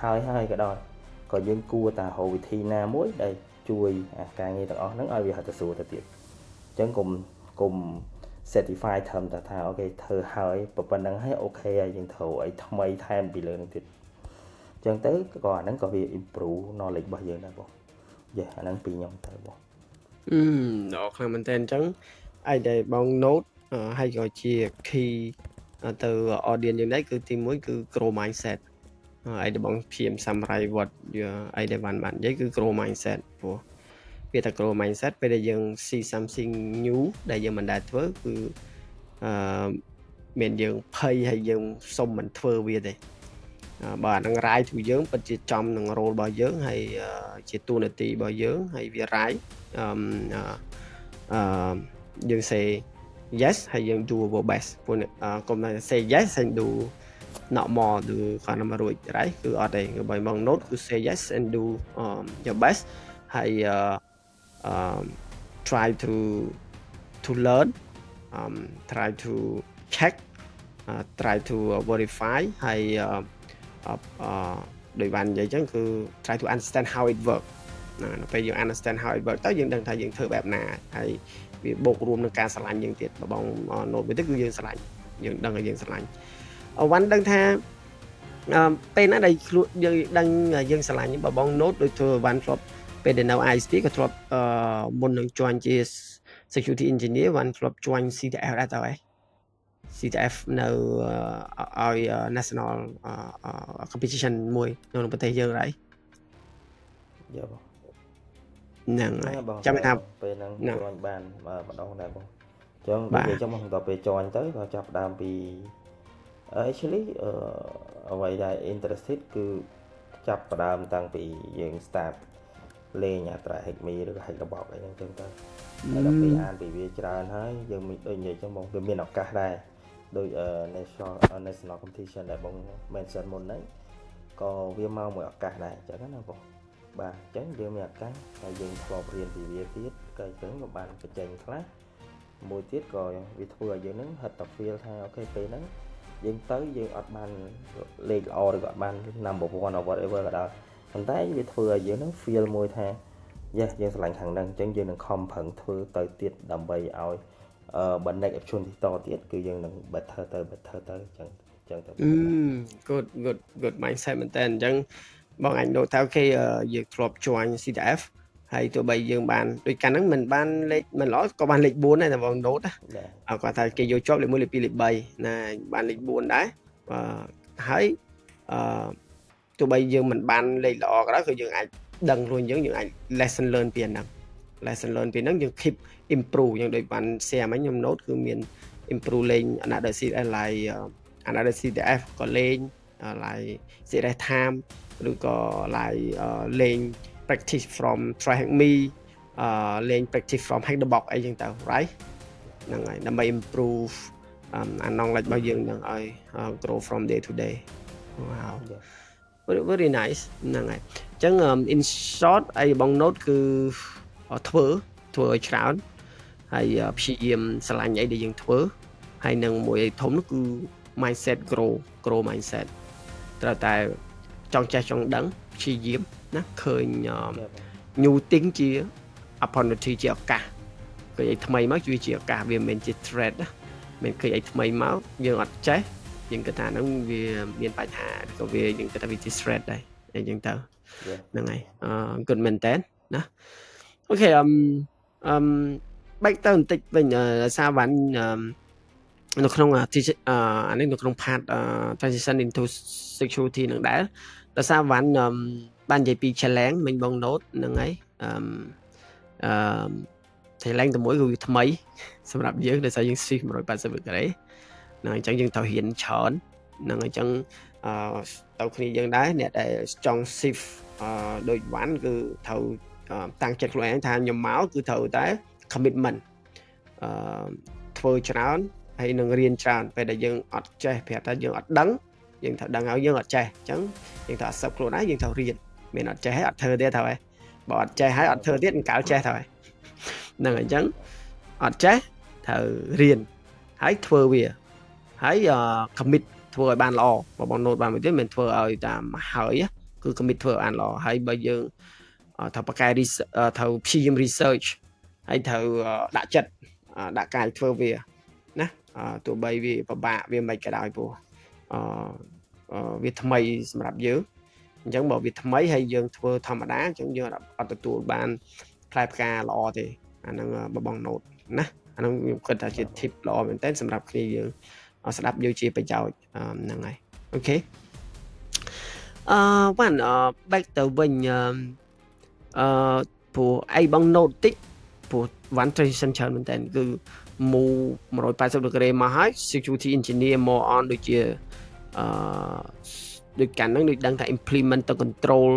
S2: ហើយក៏ដោយក៏យើងគួរតែរកវិធីណាមួយដែលជួយការងារទាំងអស់ហ្នឹងឲ្យវាហត់ទៅស្រួលទៅទៀតអញ្ចឹងគុំ certify ត្រឹមតែថាអូខេធ្វើហើយប៉ុណ្្នឹងហើយអូខេហើយយើងត្រូវអីថ្មីថែមពីលើនឹងទៀតអញ្ចឹងទៅក៏អាហ្នឹងក៏វា improve knowledge របស់យើងដែរបងយេអាហ្នឹងពីខ្ញុំទៅបង
S1: ល្អខ្លាំងមែនតើអញ្ចឹងឯដែលបង note ហើយក៏ជា key ទៅ audience យើងដែរគឺទី1គឺ grow mindset ឯដែលបងព្យាយាម summarize what ឯដែលបាននិយាយគឺ grow mindset ព្រោះវាថា grow mindset ពេលដែលយើង see something new ដែលយើងមិនដែលធ្វើគឺមានយើងភ័យហើយយើងសុំមិនធ្វើវាទេបាទនឹង right ទៅយើងពិតជាចំនឹង role របស់យើងហើយជាតួនាទីរបស់យើងហើយវា right យើង say yes ហើយយើង do our best ព្រោះកុំតែ say yes and do not more ឬគាត់នឹងរួច right គឺអត់ទេបើមក note គឺ say yes and do your best ហើយtry to learn try to check try to verify ហើយដោយបាននិយាយចឹងគឺ try to understand how it work ណាពេលយើង understand how it work ទៅយើងដឹងថាយើងធ្វើបែបណាហើយវាបូករួមនឹងការស្រឡាញ់យើងទៀតបង note វាទៅគឺយើងស្រឡាញ់យើងដឹងថាយើងស្រឡាញ់វ៉ាន់ដឹងថាពេលណាដែលយើងដឹងយើងស្រឡាញ់បង note ដូចធ្វើវ៉ាន់ធ្លាប់ពេលដែលនៅ ISP ក៏ធ្លាប់មុននឹង join ជា security engineer វ៉ាន់ធ្លាប់ join CTF ដែរតើហ៎CTF នៅឲ្យ national competition មួយនៅក្នុងប្រទេសយើងហើយ
S2: យកបង
S1: ហ្នឹងហើយចាំថា
S2: ពេលហ្នឹងjoin បានម្ដងដែរបងអញ្ចឹងនិយាយចឹងមកដល់ពេល join ទៅក៏ចាប់ផ្ដើមពី actually អ្វីដែល interested គឺចាប់ផ្ដើមតាំងពីយើង start លេងអាត្រា hack me ឬក៏ hack របបអីហ្នឹងចឹងទៅហើយដល់ពេលអានពីវាច្រើនហើយយើងមិនដូចនិយាយចឹងបងវាមានឱកាសដែរដោយ national competition ដែលបង mention មុនហ្នឹងក៏វាមកមួយឱកាសដែរអញ្ចឹងណាបងបាទអញ្ចឹងយើងមានឱកាសហើយយើងធ្លាប់រៀនពីវាទៀតក៏អញ្ចឹងក៏បានបញ្ចេញខ្លះមួយទៀតក៏វាធ្វើឲ្យយើងហ្នឹងហិតតែ feel ថាអូខេពេលហ្នឹងយើងទៅយើងអត់បានលេខល្អឬក៏អត់បាន number 1 or whatever ក៏ដោយប៉ុន្តែវាធ្វើឲ្យយើងហ្នឹង feel មួយថា yes យើងស្រឡាញ់ខាងហ្នឹងអញ្ចឹងយើងនឹងខំប្រឹងធ្វើទៅទៀតដើម្បីឲ្យបើ next opportunity តទៀតគឺយើងនឹង better ទៅអញ្ចឹងទៅ
S1: good mindset មែនតើអញ្ចឹងបងអញនោះថាអូខេយើងធ្លាប់ join CTF ហើយទោះបីយើងបានដូចកាលហ្នឹងមិនបានលេខមិនល្អក៏បានលេខ4ដែរតែបង note ណាគាត់ថាគេយកជាប់លេខ1លេខ2លេខ3ណាបានលេខ4ដែរហើយទោះបីយើងមិនបានលេខល្អក៏ដោយគឺយើងអាចដឹងខ្លួនយើងអាច lesson learn ពីហ្នឹង lesson learn ពីហ្នឹងយើង keep improve យ៉ាងដូចបាន share មិញខ្ញុំ note គឺមាន improve លេង another CTF like another CTF ក៏លេង like CTF time ឬក៏ like លេង practice from try hack me លេង practice from hack the box អីចឹងទៅ right ហ្នឹងហើយដើម្បី improve អា knowledge របស់យើងនឹងឲ្យ grow from day to day wow very nice ហ្នឹងហើយអញ្ចឹង in short អីបង note គឺធ្វើឲ្យច្រើនហើយព្យាយាមស្រឡាញ់អីដែលយើងធ្វើហើយនឹងមួយអីធំនោះគឺ mindset grow mindset ត្រូវតែចង់ចេះចង់ដឹងព្យាយាមណាឃើញ new thing ជា opportunity ជាឱកាសឃើញអីថ្មីមកជាឱកាសវាមិនមែនជា threat ណាមិនឃើញអីថ្មីមកយើងអត់ចេះយើងគិតថាហ្នឹងវាមានបញ្ហាក៏វាយើងគិតថាវាជា threat ដែរអញ្ចឹងទៅហ្នឹងហើយgood មែនតើណាអូខេបែកទៅបន្តិចវិញសារវ៉ាន់នៅក្នុងអានេះនៅក្នុង part transition into security នឹងដែរដោយសារវ៉ាន់បាននិយាយពី challenge មិញបង note ហ្នឹងហើយchallenge តែមួយគឺវាថ្មីសម្រាប់យើងដោយសារយើង shift 180 degree ហ្នឹងអញ្ចឹងយើងត្រូវរៀនច្រើនហ្នឹងអញ្ចឹងទៅគ្នាយើងដែរអ្នកដែលចង់ shift ដូចវ៉ាន់គឺត្រូវតាំងចិត្តខ្លួនឯងថាខ្ញុំមកគឺត្រូវតែ commitment ធ្វើច្រើនហើយនឹងរៀនច្រើនពេលដែលយើងអត់ចេះប្រាប់ថាយើងអត់ដឹងយើងត្រូវដឹងហើយយើងអត់ចេះអញ្ចឹងយើងត្រូវ accept ខ្លួនឯងយើងត្រូវរៀន មានអត់ចេះហើយអត់ធ្វើទៀតហើយបើអត់ចេះហើយអត់ធ្វើទៀតកាលចេះហើយហ្នឹងអញ្ចឹងអត់ចេះត្រូវរៀនហើយធ្វើវាហើយcommit ធ្វើឲ្យបានល្អបើបង note បានមួយទៀតមិនធ្វើឲ្យតាមហើយគឺ commit ធ្វើឲ្យបានល្អហើយបើយើងត្រូវបកកែត្រូវព្យាយាម research ហើយត្រូវដាក់ចិត្តដាក់កាយធ្វើវាណាទោះបីវាពិបាកវាមិនក៏ដោយព្រោះវាថ្មីសម្រាប់យើងអញ្ចឹងបើវាថ្មីហើយយើងធ្វើធម្មតាអញ្ចឹងយើងអត់ទទួលបានផ្លែផ្កាល្អទេអាហ្នឹងបង note ណាអាហ្នឹងខ្ញុំគិតថាជា tip ល្អមែនតើសម្រាប់គ្នាយើងស្ដាប់យកជាប្រយោជន៍ហ្នឹងហើយអូខេបាន back ទៅវិញព្រោះអីបង note តិចព្រោះ one transition ច្រើនមែនតើគឺ move 180 degree មកហើយ security engineer more on ដូចជាដូចកាលហ្នឹងដូចដឹងថា implement ទៅ control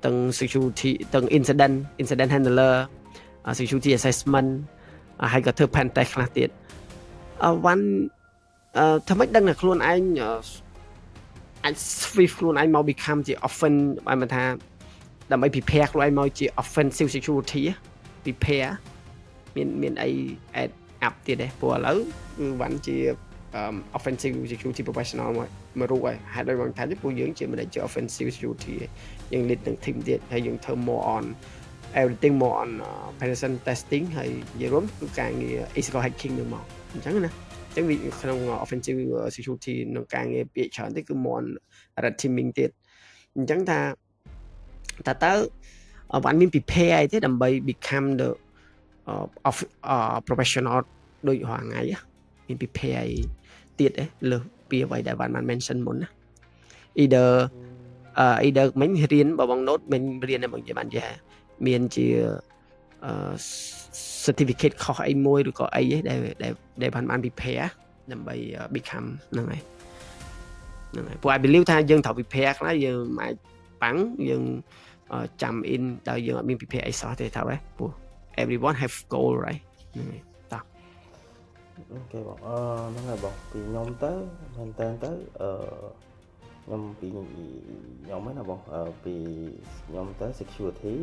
S1: ទាំង security ទាំង incident handler security assessment ហើយក៏ធ្វើ pen test ខ្លះទៀតone ធ្វើម៉េចដឹងថាខ្លួនឯងអាច swift ខ្លួនឯងមក become ជា offense បានមកថាដើម្បី prepare ខ្លួនឯងមកជា offensive security prepare មានអី add up ទៀតទេព្រោះឥឡូវគឺវ៉ាន់ជា offensive security professional មករូបហើយហេតុដូចបងថាព្រោះយើងជា manager offensive security យើង lead នឹង team ទៀតហើយយើងធ្វើ more on everything more on penetration testing ហើយនិយាយរួមគឺការងារ ethical hacking នឹងមកអញ្ចឹងណាអញ្ចឹងក្នុង offensive security នឹងការងារពាក្យច្រើនទេគឺ more on red teaming ទៀតអញ្ចឹងថាតើវ៉ាន់មាន prepare អីទេដើម្បី become the professional ដូចរាល់ថ្ងៃមាន prepare អីទៀតទេលើសពីអ្វីដែលបាន mention មុនណា either មិញរៀនបង note មិញរៀនតែបងនិយាយបានជាមានជា certificate ខុសអីមួយឬក៏អីដែលបាន prepare ដើម្បី become ហ្នឹងហើយព្រោះ I believe ថាយើងត្រូវ prepare ខ្លះយើងអាចប៉ាំងយើងចាំ in ដោយយើងអត់មាន prepare អីសោះទេថាហ៎ព្រោះ everyone have goal right ហ្នឹងហើយតោះ
S2: អូខេបងហ្នឹងហើយបងពីខ្ញុំទៅមែនតើទៅខ្ញុំពីខ្ញុំហ្នឹងណាបងពីខ្ញុំទៅ security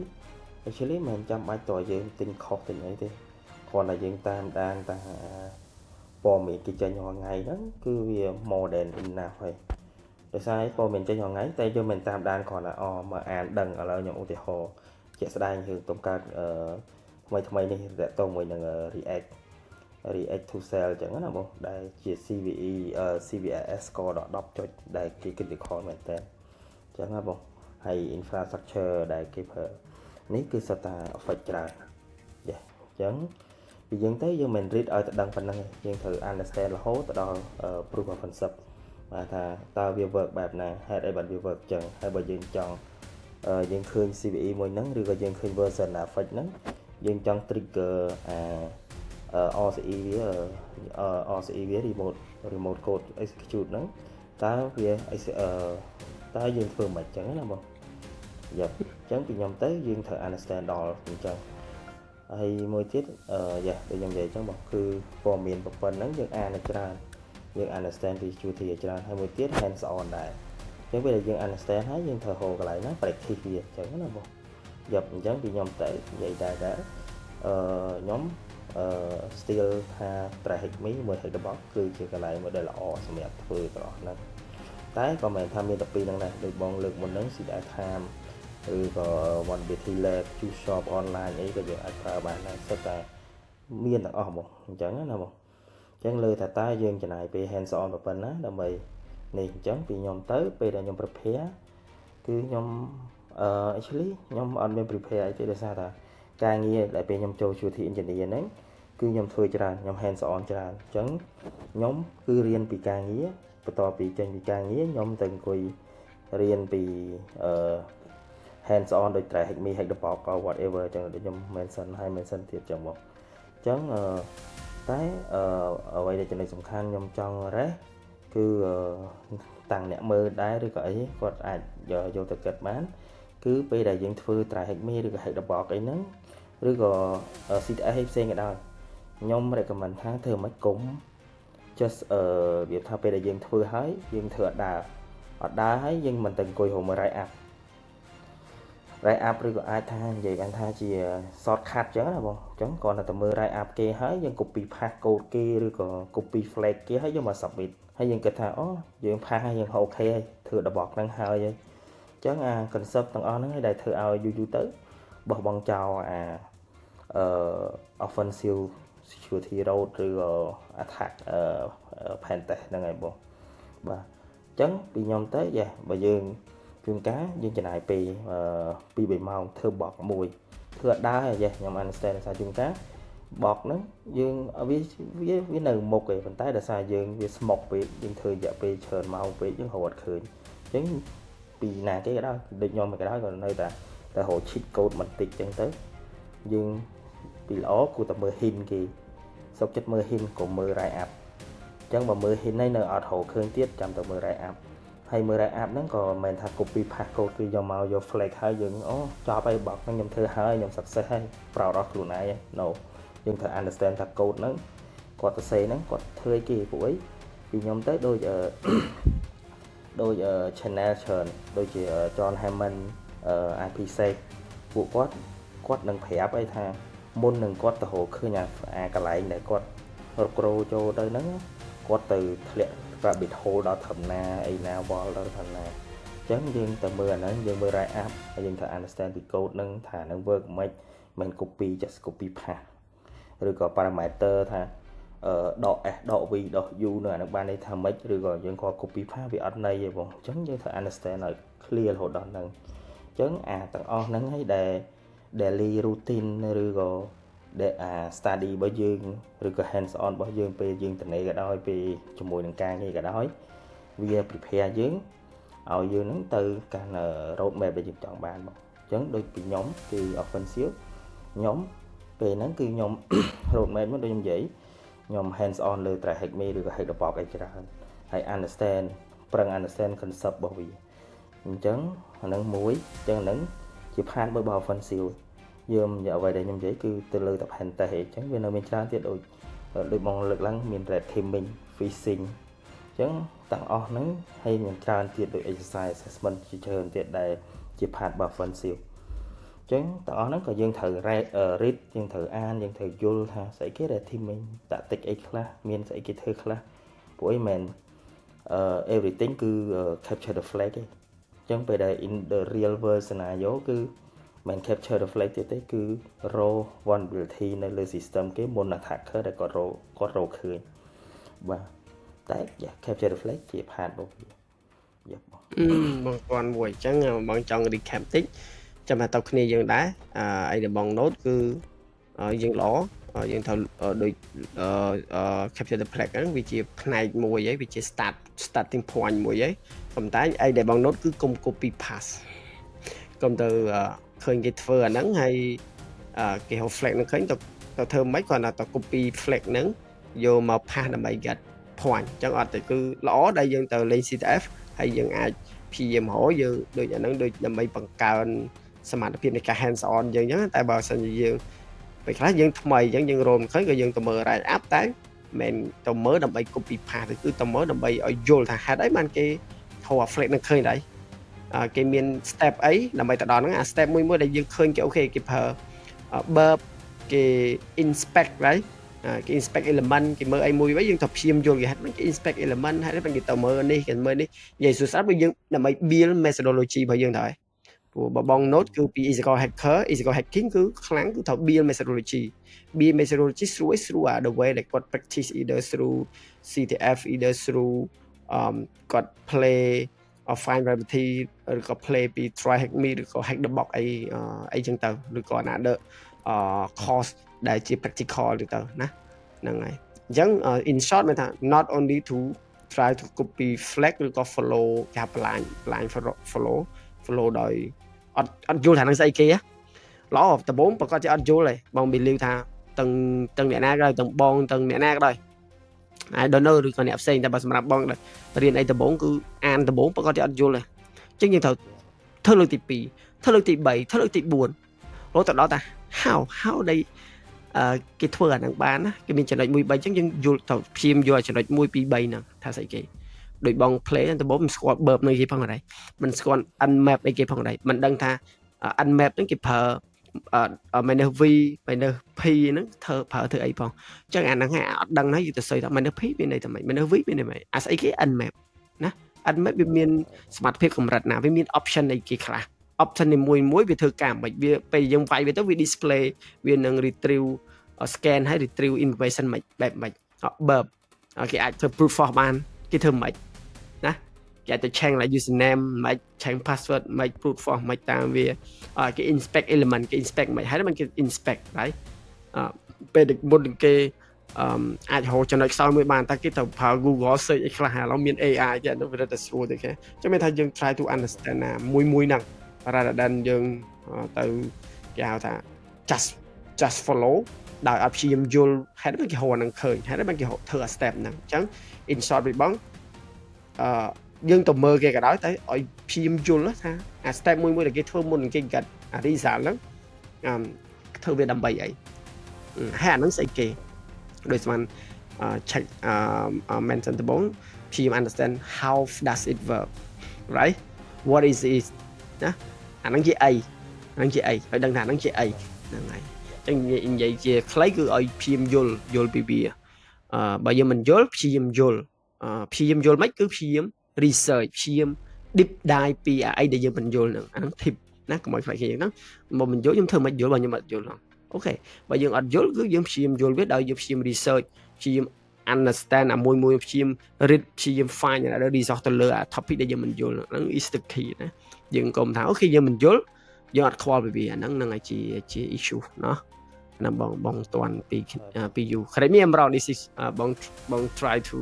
S2: actually មិនចាំបាច់តើយើងទិញខុសទិញអីទេគ្រាន់តែយើងតាមដានតាព័ត៌មានគេចេញរាល់ថ្ងៃហ្នឹងគឺវា more than enough ហើយដោយសារព័ត៌មានចេញរាល់ថ្ងៃតែយើងមិនតាមដានគ្រាន់តែមកអានដឹងឥឡូវខ្ញុំឧទាហរណ៍ជាក់ស្ដែងគឺទំកើតថ្មីនេះតកតងមួយនឹង React to Cell អញ្ចឹងណាបងដែលជា CVE CVS score ដល់10ចុចដែលគេ critical មែនតើអញ្ចឹងណាបងហើយ infrastructure ដែលគេប្រើនេះគឺសិតតា affect ច្រើនអញ្ចឹងពីយើងទៅយើងមិន read ឲ្យតែដឹងប៉ុណ្្នឹងទេយើងត្រូវ understand រហូតទៅដល់ proof of concept បាទថាតើវា work បែបណាហេតុអីបានវា work អញ្ចឹងហើយបើយើងចង់យើងឃើញ CVE មួយហ្នឹងឬក៏យើងឃើញ version affect ហ្នឹងយើងចង់ trigger RCE វា RCE វា remote code execute ហ្នឹងតើវាតើយើងធ្វើមិនអញ្ចឹងណាបងយ៉ាប់អញ្ចឹងពីខ្ញុំទៅយើងត្រូវ understand ដល់អញ្ចឹងហើយមួយទៀតយ៉ាដូចខ្ញុំនិយាយអញ្ចឹងបងគឺព័ត៌មានប្រព័ន្ធហ្នឹងយើងអានច្រើនយើង understand ពី security ច្រើនហើយមួយទៀត hands on ដែរអញ្ចឹងពេលដែលយើង understand ហើយយើងត្រូវហៅកន្លែងណា practice វាអញ្ចឹងណាបងយ៉ាប់អញ្ចឹងពីខ្ញុំទៅនិយាយដែរខ្ញុំ still ថា try hack me មួយ hack the box គឺជាកន្លែងមួយដែលល្អសម្រាប់ធ្វើទាំងអស់ហ្នឹងតែក៏មិនថាមានតែពីរហ្នឹងដែរដូចបងលើកមុនហ្នឹង CDI time ឬក៏ one BT lab choose shop online អីក៏យើងអាចប្រើបានដែរសិតតែមានទាំងអស់បងអញ្ចឹងណាបងអញ្ចឹងលើថាតើយើងចំណាយពេល hands on ប៉ុណ្ណាដើម្បីនេះអញ្ចឹងពីខ្ញុំទៅពេលដែលខ្ញុំ prepare គឺខ្ញុំactually ខ្ញុំអត់មាន prepare អីទេដោយសារថាការងារដែលពេលខ្ញុំចូល security engineer ហ្នឹងគឺខ្ញុំធ្វើច្រើនខ្ញុំ hands on ច្រើនអញ្ចឹងខ្ញុំគឺរៀនពីការងារបន្ទាប់ពីចេញពីការងារខ្ញុំទៅអង្គុយរៀនពីhands on ដូច try hack me hack the box ក៏ whatever អញ្ចឹងដូចខ្ញុំ mention ទៀតអញ្ចឹងមកអញ្ចឹងតែអ្វីដែលចំណុចសំខាន់ខ្ញុំចង់រេះគឺតាំងអ្នកមើលដែរឬក៏អីគាត់អាចយកទៅគិតបានគឺពេលដែលយើងធ្វើ try hack me ឬក៏ hack the box អីហ្នឹងឬក៏ CTS ផ្សេងក៏ដោយខ្ញុំ recommend ថាធ្វើមិនគុំ just វាថាពេលដែលយើងធ្វើហើយយើងធ្វើអត់ដើរហើយយើងមិនទៅអង្គុយរកមើល write up write up ឬក៏អាចថានិយាយបានថាជា shortcut ចឹងណាបងអញ្ចឹងគ្រាន់តែទៅមើល write up គេហើយយើង copy paste code គេឬក៏ copy flag គេហើយយកមក submit ហើយយើងគិតថាអូយើង pass ហើយយើងអូខេហើយធ្វើដបហ្នឹងហើយអញ្ចឹងអា concept ទាំងអស់ហ្នឹងឯងដែលធ្វើឲ្យយូរទៅបោះបង់ចោលអាoffensive security road ឬក៏ attack pen test ហ្នឹងឯងបងបាទអញ្ចឹងពីខ្ញុំទៅបើយើងជួនកាលយើងចំណាយពេល2-3ម៉ោងធ្វើបកមួយធ្វើអត់ដើរខ្ញុំ understand ថាជួនកាលបកហ្នឹងយើងវានៅមុខឯងប៉ុន្តែដោយសារយើងវាស្មុកពេកយើងធ្វើរយៈពេលច្រើនម៉ោងពេកយើងរត់ឃើញអញ្ចឹងពីណាគេក៏ដោយដូចខ្ញុំក៏ដោយក៏នៅតែរក cheat code បន្តិចអញ្ចឹងទៅយើងពីល្អគួរតែមើល hint គេសុខចិត្តមើល hint ក៏មើល write up អញ្ចឹងបើមើល hint ហ្នឹងនៅអត់រកឃើញទៀតចាំទៅមើល write up ហើយមើល write up ហ្នឹងក៏មិនមែនថា copy paste code គឺយកមកយក flag ហើយយើងអូចប់ហើយបោកហ្នឹងខ្ញុំធ្វើហើយខ្ញុំ success ហើយ proud of ខ្លួនឯង no យើងត្រូវ understand ថា code ហ្នឹងគាត់ទៅសេហ្នឹងគាត់ធ្វើអីគេពួកអីពីខ្ញុំទៅដូចchannel ច្រើនដូចជា John Hammond IP-sec ពួកគាត់នឹងប្រាប់អីថាមុននឹងគាត់ទៅរកឃើញអាកន្លែងដែលគាត់រកគ្រោចូលទៅហ្នឹងគាត់ទៅធ្លាក់ rabbit hole ដល់ធម្មតាអីណាវល់ដល់ធម្មតាអញ្ចឹងយើងទៅមើលអាហ្នឹងយើងមើល write up ហើយយើងត្រូវ understand ពី code ហ្នឹងថានឹង work មិនមែន copy just copy paste ឬក៏ parameter ថាដក s ដក v ដក u នៅអានឹងបានន័យថាម៉េចឬក៏យើងគាត់ copy paste វាអត់ន័យទេបងអញ្ចឹងយើងត្រូវ understand ឲ្យ clear រហូតដល់ហ្នឹងអញ្ចឹងអាទាំងអស់ហ្នឹងហើយដែល daily routine ឬក៏ដែលstudy របស់យើងឬក៏ hands on របស់យើងពេលយើងត្នេក៏ដោយពេលជាមួយនឹងការងារក៏ដោយវា prepare យើងឲ្យយើងហ្នឹងទៅកាន់ road map ដែលយើងចង់បានបងអញ្ចឹងដូចពីខ្ញុំគឺ offensive ខ្ញុំពេលហ្នឹងគឺខ្ញុំ road map មកដូចខ្ញុំនិយាយខ្ញុំ hands on លើ try hack me ឬក៏ hack the box អីច្រើនហើយ understand ប្រឹង understand concept របស់វាអញ្ចឹងអាហ្នឹងមួយអញ្ចឹងហ្នឹងជា part របស់ offensive យើងនិយាយអ្វីដែលខ្ញុំនិយាយគឺទៅលើតែ pen test អញ្ចឹងវានៅមានច្រើនទៀតដូចបងលើកឡើងមាន red teaming phishing អញ្ចឹងទាំងអស់ហ្នឹងហើយមានច្រើនទៀតដូច exercise assessment ជាច្រើនទៀតដែលជា part របស់ offensive អញ្ចឹងទាំងអស់ហ្នឹងក៏យើងត្រូវ read យើងត្រូវអានយើងត្រូវយល់ថាស្អីគេ red teaming តាក់ទិកអីខ្លះមានស្អីគេធ្វើខ្លះព្រោះអីមែនeverything គឺ capture the flag ទេអញ្ចឹងពេលដែល in the real world scenario គឺមិន capture the flag ទេគឺ raw vulnerability នៅលើ system គេមុន attacker ដែលគាត់រកឃើញបាទតែ capture the flag ជា part របស់វា
S1: បងគាត់មួយអញ្ចឹងបងចង់ recap តិចចាំតែតគ្នាយើងដែរអីដែលបង note គឺយើងល្អយើងត្រូវដូច capture the flag ហ្នឹងវាជាផ្នែកមួយហើយវាជា starting point មួយហើយប៉ុន្តែអីដែលបង note គឺកុំ copy paste កុំទៅឃើញគេធ្វើអាហ្នឹងហើយគេហៅ flag ហ្នឹងឃើញទៅធ្វើមិនគាត់ទៅ copy flag ហ្នឹងយកមក pass ដើម្បី get point អញ្ចឹងអត់ទេគឺល្អដែលយើងទៅលេង CTF ហើយយើងអាចព្យាយាមយើងដូចអាហ្នឹងដូចដើម្បីបង្កើនសមត្ថភាពនៃការ hands on យើងអញ្ចឹងតែបើសិនជាយើងពេលខ្លះយើងថ្មីអញ្ចឹងយើងរមឃើញក៏យើងទៅមើល write up តែមិនទៅមើលដើម្បី copy paste ទេគឺទៅមើលដើម្បីឲ្យយល់ថាហេតុអីបានគេធ្វើអា flag ហ្នឹងឃើញដែរគេមាន step អីដើម្បីទៅដល់ហ្នឹងអា step មួយដែលយើងឃើញគេអូខេគេប្រើ burp គេ inspect ដែរគេ inspect element គេមើលអីមួយវិញយើងទៅព្យាយាមយល់គេហេតុមិនគេ inspect element ហេតុមិនគេទៅមើលនេះគេមើលនេះនិយាយសួរស្រាប់ដូចយើងដើម្បី build methodology របស់យើងដែរព្រោះបើបង note គឺពី ethical hacker ethical hacking គឺខ្លាំងគឺត្រូវ build methodology ស្រួលអា the way ដែលគាត់ practice either through CTF either through គាត់ play find variety ឬក៏ play ពី try hack me ឬក៏ hack the box អីចឹងទៅឬក៏ another course ដែលជា practical ទៅណាហ្នឹងហើយអញ្ចឹង in short មានថា not only to try to copy flag ឬក៏ follow គេ blind follow ដោយអត់យល់ថានឹងស្អីគេល្អដំបូងប្រកាសជាអត់យល់ទេបង believe ថាទាំងអ្នកណាក៏ដោយទាំងបងទាំងអ្នកណាក៏ដោយ I don't know ឬក៏អ្នកផ្សេងតែបើសម្រាប់បងរៀនអីដំបូងគឺអានដំបូងប្រកាសជាអត់យល់ទេអញ្ចឹងយើងត្រូវធ្វើលើកទី2ធ្វើលើកទី3ធ្វើលើកទី4រហូតដល់ថា how ដែលគេធ្វើអាហ្នឹងបានណាគេមានចំណុច1 3អញ្ចឹងយើងយល់ទៅព្យាយាមយកចំណុច1 2 3ហ្នឹងថាស្អីគេដូចបង play ដំបូងមិនស្គាល់ burp នៅគេផងដែរមិនស្គាល់ unmap អីគេផងដែរមិនដឹងថា unmap ហ្នឹងគេប្រើ minus v minus p ហ្នឹងធ្វើប្រើធ្វើអីផងអញ្ចឹងអាហ្នឹងហើយអត់ដឹងហើយយូរទៅសើចថា minus p មានន័យថាម៉េច minus v មានន័យម៉េចអាស្អីគេ unmap ណា unmap វាមានសមត្ថភាពកម្រិតណាវាមាន option អីគេខ្លះ option នីមួយៗវាធ្វើការមិនវាពេលយើងវាយវាទៅវា display វានឹង retrieve scan ហើយ retrieve information មិនបែបមិន burp គេអាចធ្វើ brute force បានគេធ្វើមិនណាគេអាចទៅ change like username មិន change password មិន brute force មិនតាមវាគេ inspect element គេ inspect មិនហើយมันគេ inspect right ពេលមុនគេអាចរកចំណុចខ្សោយមួយបានតែគេទៅប្រើ Google search អីខ្លះឥឡូវមាន AI គេនោះវារត់តែស្រួលទៅគេចឹងមានថាយើង try to understand ណាមួយហ្នឹងrather than យើងទៅគេហៅថា just follow ដោយអត់ព្យាយាមយល់ហេតុមិនគេហៅហ្នឹងឃើញហេតុមិនគេធ្វើអា step ហ្នឹងអញ្ចឹង in short វិញបងយើងទៅមើលគេក៏ដោយតែឲ្យព្យាយាមយល់ថាអា step មួយដែលគេធ្វើមុនគេកាត់អា result ហ្នឹងធ្វើវាដើម្បីអីហើយអាហ្នឹងស្អីគេដូចស្មាន check mention ដំបូងព្យាយាម understand how does it work right what is it ណាអាហ្នឹងជាអីអាហ្នឹងជាអីឲ្យដឹងថាអាហ្នឹងជាអីហ្នឹងហើយអញ្ចឹងនិយាយជាខ្លីគឺឲ្យព្យាយាមយល់ពីវាបើយើងមិនយល់ព្យាយាមយល់មិនគឺព្យាយាម research ព្យាយាម deep dive ពីអីដែលយើងមិនយល់ហ្នឹងអាហ្នឹង tip ណាកុំឲ្យខ្លាចគេហ្នឹងបើមិនយល់ខ្ញុំធ្វើមិនយល់បើខ្ញុំអត់យល់ហ្នឹងអូខេបើយើងអត់យល់គឺយើងព្យាយាមយល់វាដោយយើងព្យាយាម research ព្យាយាម understand អាមួយព្យាយាម read ព្យាយាម find អា resource ទៅលើអា topic ដែលយើងមិនយល់ហ្នឹង is the key ណាយើងកុំថាអូខេយើងមិនយល់យើងអត់ខ្វល់ពីវាអាហ្នឹងនឹងជា issue ណោះណាបងតាន់ពី you ក្រែងមាន around this is បង try to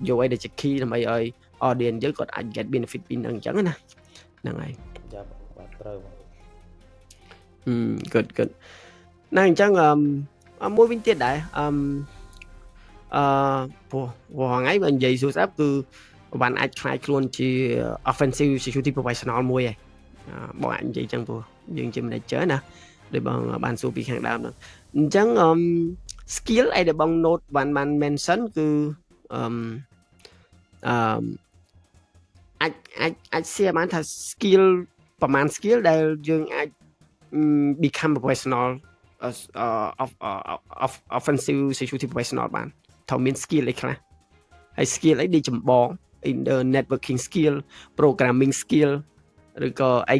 S1: យកអីដែលជា key ដើម្បីឲ្យ audience យើងគាត់អាច get benefit ពីហ្នឹងអញ្ចឹងណាហ្នឹងហើយ
S2: យ៉ាបាទត្រូវបង
S1: good ណាអញ្ចឹងមួយវិញទៀតដែរព្រោះថ្ងៃបើនិយាយសួរស្រាប់គឺបានអាចខ្លាចខ្លួនជា offensive security professional មួយឯងបងអាចនិយាយអញ្ចឹងព្រោះយើងជា manager ណាដូចបងបានសួរពីខាងដើមហ្នឹងអញ្ចឹងskill អីដែលបង note បាន mention គឺអាច share បានថា skill ប្រហែល skill ដែលយើងអាច become professional of offensive security professional បានថាមាន skill អីខ្លះហើយ skill អីដែលចម្បង networking skill programming skill ឬក៏អី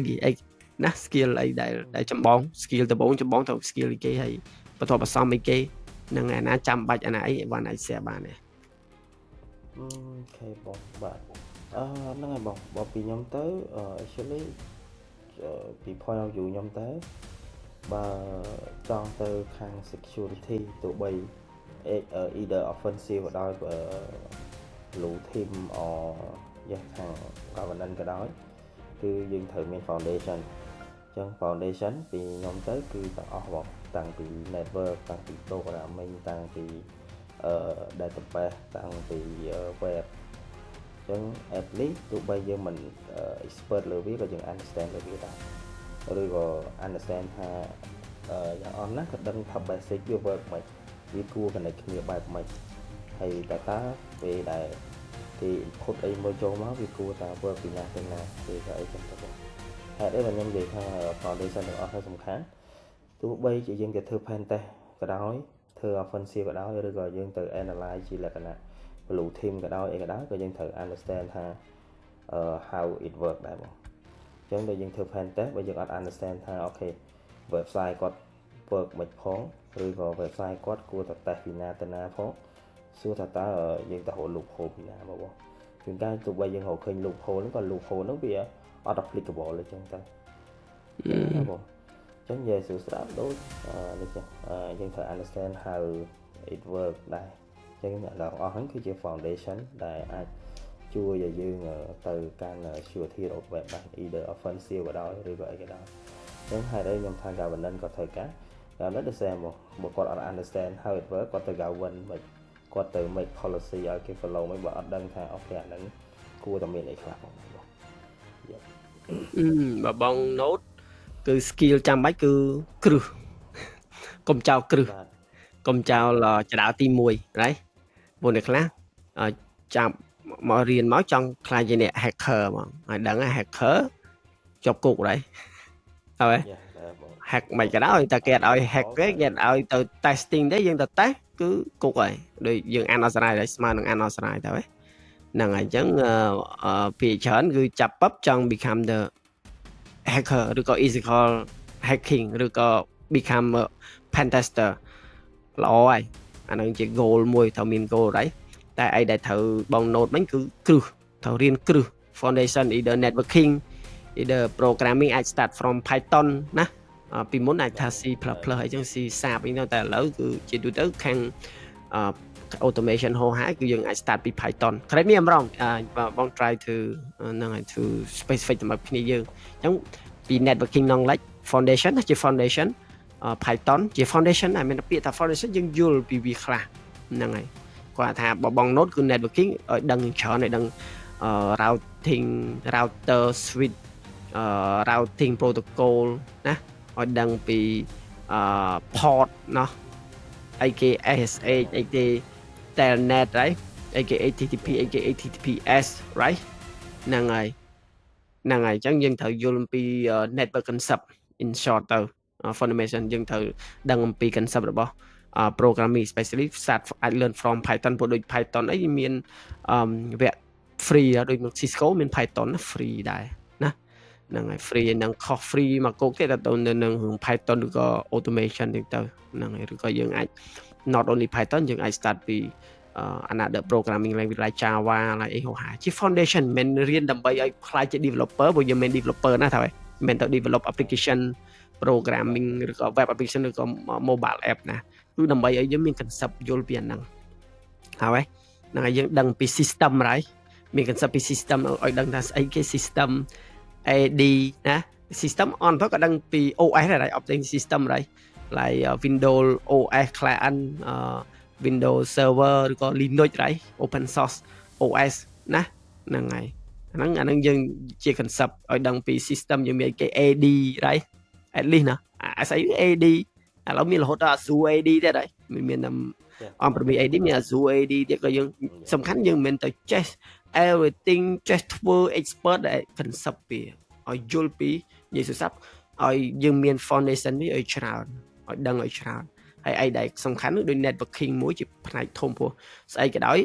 S1: ណា skill អីដែលចម្បង skill ដំបូងទៅ skill អីគេហើយបន្ទាប់បន្សំអីគេនឹងអាណាចាំបាច់អាណាអីបានអាច share បានទេ
S2: អូខេបងបាទហ្នឹងហើយបងបើពីខ្ញុំទៅ actually ពី point of view ខ្ញុំទៅបើចង់ទៅខាង security ទោះបី either offensive ក៏ដោយ blue team or ខាង governance ក៏ដោយគឺយើងត្រូវមាន foundation អញ្ចឹង foundation ពីខ្ញុំទៅគឺទាំងអស់បងតាំងពី network តាំងពី programming តាំងពី database តាំងពី web អញ្ចឹង at least ទោះបីយើងមិន expert លើវាក៏យើង understand លើវាដែរឬក៏ understand ថាយ៉ាងអស់ណាស់ក៏ដឹងថា basic វា work មិនវាគួរ connect គ្នាបែបម៉េចហើយ data ពេលដែលគេ input អីមួយចូលមកវាគួរតែ work ពីណាទៅណាគឺថាអីចឹងទៅបងហេតុអីបើខ្ញុំនិយាយថា foundation ទាំងអស់ហើយសំខាន់ទោះបីជាយើងទៅធ្វើ pen test ក៏ដោយធ្វើ offensive ក៏ដោយឬក៏យើងទៅ analyze ជាលក្ខណៈ blue team ក៏ដោយអីក៏ដោយក៏យើងត្រូវ understand ថាhow it work ដែរបងអញ្ចឹងដល់យើងធ្វើ pen test បើយើងអត់ understand ថាអូខេ website គាត់ work មិនផងឬក៏ website គាត់គួរតែ test ពីណាទៅណាផងសួរថាតើយើងទៅរក loophole ពីណាមកបងជួនកាលទោះបីយើងរកឃើញ loophole ហ្នឹងក៏ loophole ហ្នឹងវាអត់ applicable អញ្ចឹងទៅបងអញ្ចឹងនិយាយស្រាប់ដូចនេះចឹងយើងត្រូវ understand how it work ដែរអញ្ចឹងអ្នកទាំងអស់ហ្នឹងគឺជា foundation ដែលអាចជួយឲ្យយើងទៅកាន់ security roadmap បាន either offensive ក៏ដោយឬក៏អីក៏ដោយអញ្ចឹងហេតុអីខ្ញុំថា governance ក៏ត្រូវការ governance ដូចតែមកគាត់អត់ understand how it work គាត់ទៅ govern មិនគាត់ទៅ make policy ឲ្យគេ follow មិនបើអត់ដឹងថាអូខេអាហ្នឹងគួរតែមានអីខ្លះបង
S1: បើបង note គឺ skill ចាំបាច់គឺគ្រឹះកុំចោលគ្រឹះកុំចោលចដៅទី1 right ពួកអ្នកខ្លះចាប់មករៀនមកចង់ខ្លាចជាអ្នក hacker ហ្មងហើយដឹង hacker ជាប់គុក right ហើយ
S2: យ៉ាដែរបង
S1: hack មិនក៏ដោយតែគេអត់ឲ្យ hack ទេគេអត់ឲ្យទៅ testing ទេយើងទៅ test គឺគុកហើយដូចយើងអានអសរាយហើយស្មើនឹងអានអសរាយទៅហ្នឹងហើយអញ្ចឹងពីច្រើនគឺចាប់ពឹបចង់ become the hacker ឬក៏ ethical hacking ឬក៏ become a pen tester ល្អហើយអានឹងជា goal មួយត្រូវមាន goal ដែរតែអីដែលត្រូវបង note វិញគឺគ្រឹះត្រូវរៀនគ្រឹះ foundation either networking either programming អាច start from Python ណាពីមុនអាចថា C++ អីចឹង C Sharp អីទៅតែឥឡូវគឺជាទូទៅខាង automation ហោហាគឺយើងអាច start ពី Python correct me I'm wrong បង try to ហ្នឹងហើយ to specific សម្រាប់គ្នាយើងអញ្ចឹងពី networking knowledge foundation ជា foundation Python ជា foundation តែមានពាក្យថា foundation យើងយល់ពីវាខ្លះហ្នឹងហើយគាត់ថាបង note គឺ networking ឲ្យដឹងច្រើនឲ្យដឹង routing router switch routing protocol ណាឲ្យដឹងពី port เนาะអីគេ SSH អីគេ telnet right អីគេ HTTP អីគេ HTTPS right ហ្នឹងហើយអញ្ចឹងយើងត្រូវយល់អំពី network concept in short ទៅ foundation យើងត្រូវដឹងអំពី concept របស់ programming especially start I learn from Python ព្រោះដូច Python អីមានវគ្គ free ដូចមក Cisco មាន Python free ដែរណាហ្នឹងហើយ free នឹង cost free មកគោកទៀតទៅនៅនឹង Python ឬក៏ automation ទៅហ្នឹងហើយឬក៏យើងអាច not only Python យើងអាច start ពី another programming language like Java like អីហោហាជា foundation មិនរៀនដើម្បីឲ្យខ្លាចជា developer ព្រោះយើងមិន developer ណាថាហ៎មិនទៅ develop application programming ឬក៏ web application ឬក៏ mobile app ណាគឺដើម្បីឲ្យយើងមាន concept យល់ពីអាហ្នឹងហើយហ្នឹងហើយយើងដឹងពី system ហើយមាន concept ពី system ឲ្យដឹងថាស្អីគេ system AD ណា system on ទៅក៏ដឹងពី OS ដែរ operating system ហើយ like Windows OS client Windows server ឬក៏ Linux ហើយ open source OS ណាហ្នឹងហើយអាហ្នឹងយើងជា concept ឲ្យដឹងពី system យើងមានគេ AD ហើយ at least ណាអាស្អី AD ឥឡូវមានរហូតដល់ Azure AD ទៀតហើយមានតែ on-premise AD មាន Azure AD ទៀតក៏យើងសំខាន់យើងមិនទៅចេះ everything ចេះធ្វើ expert ដែល concept ពីឲ្យយល់ពីនិយាយស័ព្ទឲ្យយើងមាន foundation នេះឲ្យច្រើនឲ្យដឹងឲ្យច្រើនហើយអីដែលសំខាន់ដូច networking មួយជាផ្នែកធំពោះស្អីក៏ដោយ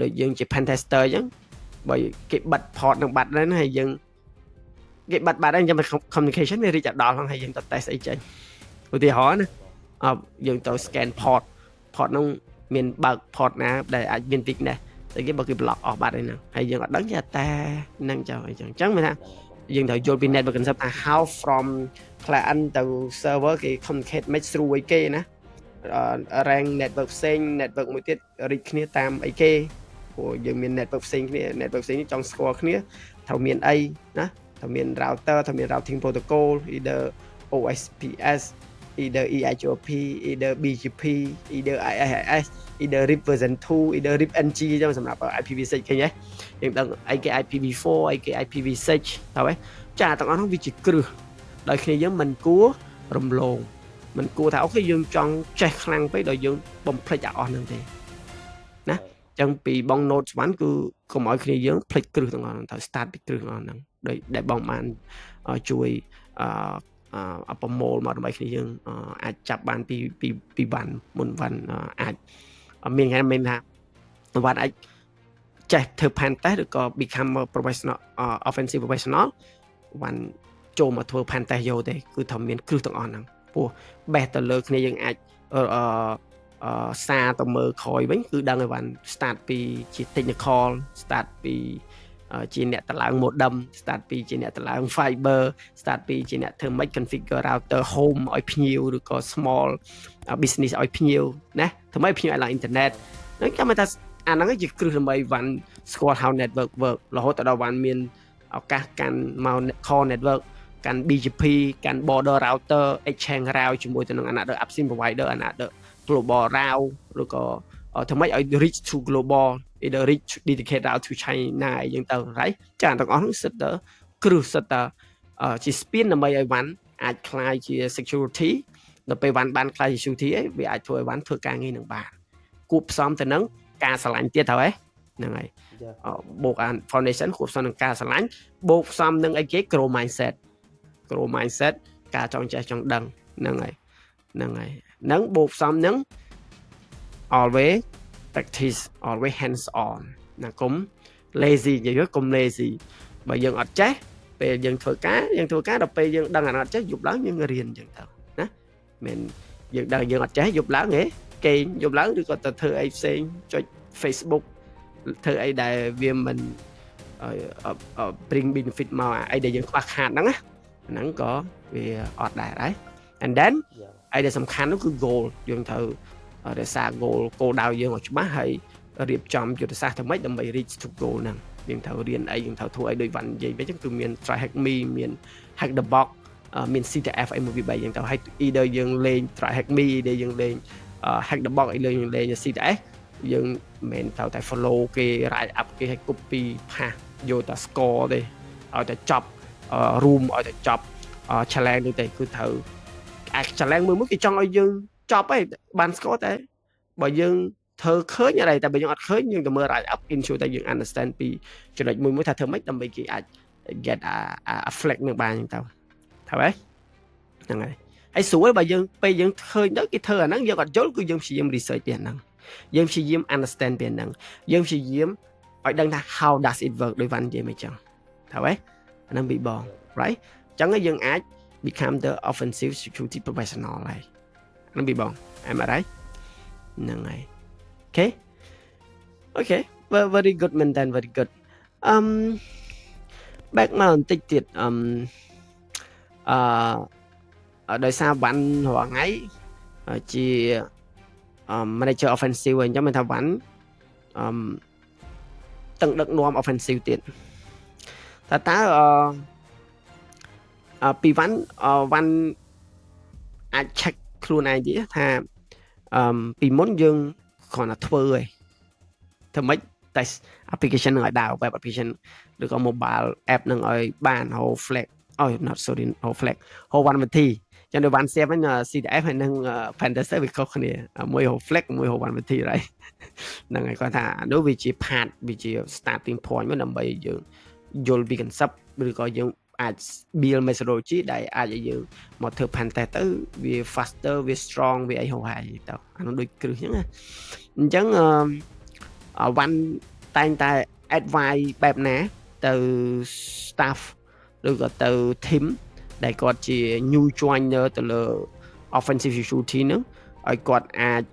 S1: ដូចយើងជា pen tester អញ្ចឹងបើគេបិទ port នឹងបាត់ហ្នឹងហើយយើងគេបាត់ហ្នឹងអញ្ចឹង communication វារីកដល់ហ្នឹងហើយយើងទៅ test អីចេញឧទាហរណ៍ណាយើងទៅ scan port ហ្នឹងមានបើក port ណាដែលអាចមាន weakness តែគេបើគេ block អស់បាត់ហ្នឹងហើយយើងអត់ដឹងទេតែហ្នឹងចុះអញ្ចឹងមានថាយើងត្រូវយល់ពី network concept ថា how from client ទៅ server គេ communicate match through អីគេណា rank network ផ្សេង network មួយទៀត reach គ្នាតាមអីគេព្រោះយើងមាន network ផ្សេងគ្នា network ផ្សេងនេះចង់ស្គាល់គ្នាត្រូវមានអីណាត្រូវមាន router ត្រូវមាន routing protocol either OSPF either EIGRP either BGP either IIS either RIP version 2 either RIP NG អញ្ចឹងសម្រាប់ IPv6 ឃើញទេយើងដឹងអីគេ IPv4 អីគេ IPv6 តើហ៎ចាទាំងអស់ហ្នឹងវាជាគ្រឹះដោយគ្នាយើងមិនគួររំលងមិនគួរថាអូខេយើងចង់ចេះខ្លាំងពេកដល់យើងបំភ្លេចអស់ហ្នឹងទេណាអញ្ចឹងពីបង note 1គឺកុំឲ្យគ្នាយើងភ្លេចគ្រឹះទាំងអស់ហ្នឹងត្រូវ start ពីគ្រឹះទាំងអស់ហ្នឹងដោយដែលបងបានជួយប្រមូលមកដើម្បីគ្នាយើងអាចចាប់បានពីវ៉ាន់មុនវ៉ាន់អាចមានគេមានថាវ៉ាន់អាចចេះធ្វើ pen test ឬក៏ become professional offensive professional វ៉ាន់ចូលមកធ្វើ pen test យកទេគឺត្រូវមានគ្រឹះទាំងអស់ហ្នឹងពោះ best ទៅលើគ្នាយើងអាចសារទៅមើលក្រោយវិញគឺដឹងឲ្យវ៉ាន់ start ពីជា technical start ពីជាអ្នកតម្លើង modem start ពីជាអ្នកតម្លើង fiber start ពីជាអ្នកធ្វើម៉េច configure router home ឲ្យភ្ញៀវឬក៏ small business ឲ្យភ្ញៀវណាធ្វើម៉េចភ្ញៀវអាចឡើង internet ហ្នឹងចាំថាអាហ្នឹងជាគ្រឹះដើម្បីវ៉ាន់ស្គាល់ how network work រហូតដល់វ៉ាន់មានឱកាសកាន់មក core network កាន់ BGP កាន់ border router exchange route ជាមួយទៅនឹង another upstream provider another global route ឬក៏ធ្វើម៉េចឲ្យ reach to global either reach dedicate route to China អីចឹងទៅហើយចាទាំងអស់នោះសិតទៅគ្រឹះសិតទៅជា spin ដើម្បីឲ្យវ៉ាន់អាចខ្លាយជា security ដល់ពេលវ៉ាន់បានខ្លាយជា security ឯងវាអាចធ្វើឲ្យវ៉ាន់ធ្វើការងារនឹងបានគួបផ្សំទៅនឹងការឆ្លាញ់ទៀតហើយហ្នឹងហើយបូក foundation គួបផ្សំនឹងការឆ្លាញ់បូកផ្សំនឹងអីគេ grow mindset ការចង់ចេះចង់ដឹងហ្នឹងហើយហ្នឹងបូកផ្សំហ្នឹង always practice always hands on ណាកុំ lazy និយាយទៅកុំ lazy បើយើងអត់ចេះពេលយើងធ្វើការដល់ពេលយើងដឹងអានោះអត់ចេះយប់ឡើងយើងរៀនអញ្ចឹងទៅណាមិនយើងដឹងយើងអត់ចេះយប់ឡើងហ៎គេយប់ឡើងឬក៏ទៅធ្វើអីផ្សេងចុច Facebook ធ្វើអីដែលវាមិន bring benefit មកអីដែលយើងខ្វះខាតហ្នឹងក៏វាអត់ដែរហើយ and then អីដែលសំខាន់នោះគឺ goal យើងត្រូវរក្សា goal គោលដៅយើងឲ្យច្បាស់ហើយរៀបចំយុទ្ធសាស្ត្រទៅម៉េចដើម្បី reach to goal ហ្នឹងយើងត្រូវរៀនអីយើងត្រូវធ្វើអីដូចវ៉ាន់និយាយវិញអញ្ចឹងគឺមាន try hack me មាន hack the box មាន CTF អីមួយពី3អញ្ចឹងទៅហើយ either យើងលេង try hack me either យើងលេង hack the box អីលេង CTF យើងមិនត្រូវតែ follow គេ write up គេឲ្យ copy pass យកតែ score ទេឲ្យតែចប់ room ឲ្យតែចប់ challenge នេះទេគឺត្រូវអាច challenge មួយគេចង់ឲ្យយើងចប់ហើយបាន score តែបើយើងធ្វើឃើញអីតែបើយើងអត់ឃើញយើងទៅមើល write up ensure តែយើង understand ពីចំណុចមួយថាធ្វើម៉េចដើម្បីគេអាច get a flag នឹងបានអញ្ចឹងទៅហើយហ្នឹងហើយស្រួលបើយើងពេលយើងឃើញទៅគេធ្វើអាហ្នឹងយើងអត់យល់គឺយើងព្យាយាម research ពីអាហ្នឹងយើងព្យាយាម understand ពីអាហ្នឹងយើងព្យាយាមឲ្យដឹងថា how does it work ដោយវ៉ាន់និយាយមិនអញ្ចឹងទៅហើយអាហ្នឹងពីបង right អញ្ចឹងយើងអាច become the offensive security professional ហើយហ្នឹងពីបង am I right ហ្នឹងហើយ okay very good មែនតើ very good back មកបន្តិចទៀតដោយសារវ៉ាន់រាល់ថ្ងៃជា manager offensive អញ្ចឹងមានថាវ៉ាន់តឹងដឹកនាំ offensive ទៀតតើពីវ៉ាន់អាច check ខ្លួនឯងទៀតថាពីមុនយើងគ្រាន់តែធ្វើឯងធ្វើម៉េចតែ application នឹងឲ្យដើរ web application ឬក៏ mobile app នឹងឲ្យបានហៅ flag not sorry ហៅ flag ហៅ one withចឹងដល់ one step ហ្នឹង CTF ហើយនឹង Pentester វាខុសគ្នាមួយហៅ flag មួយហៅ one with right ហ្នឹងហើយគាត់ថានោះវាជា part វាជា starting point មួយដើម្បីយើងយល់ពី concept ឬក៏យើងអាច build methodology ដែលអាចឲ្យយើងមកធ្វើ pen test ទៅវា faster វា strong វាអីហៅហើយទៅអានោះដូចគ្រឹះអញ្ចឹងណាអញ្ចឹងវ៉ាន់តែងតែ advice បែបណាទៅ staff ឬក៏ទៅ team ដែលគាត់ជា new joiner ទៅលើ offensive security ហ្នឹងឲ្យគាត់អាច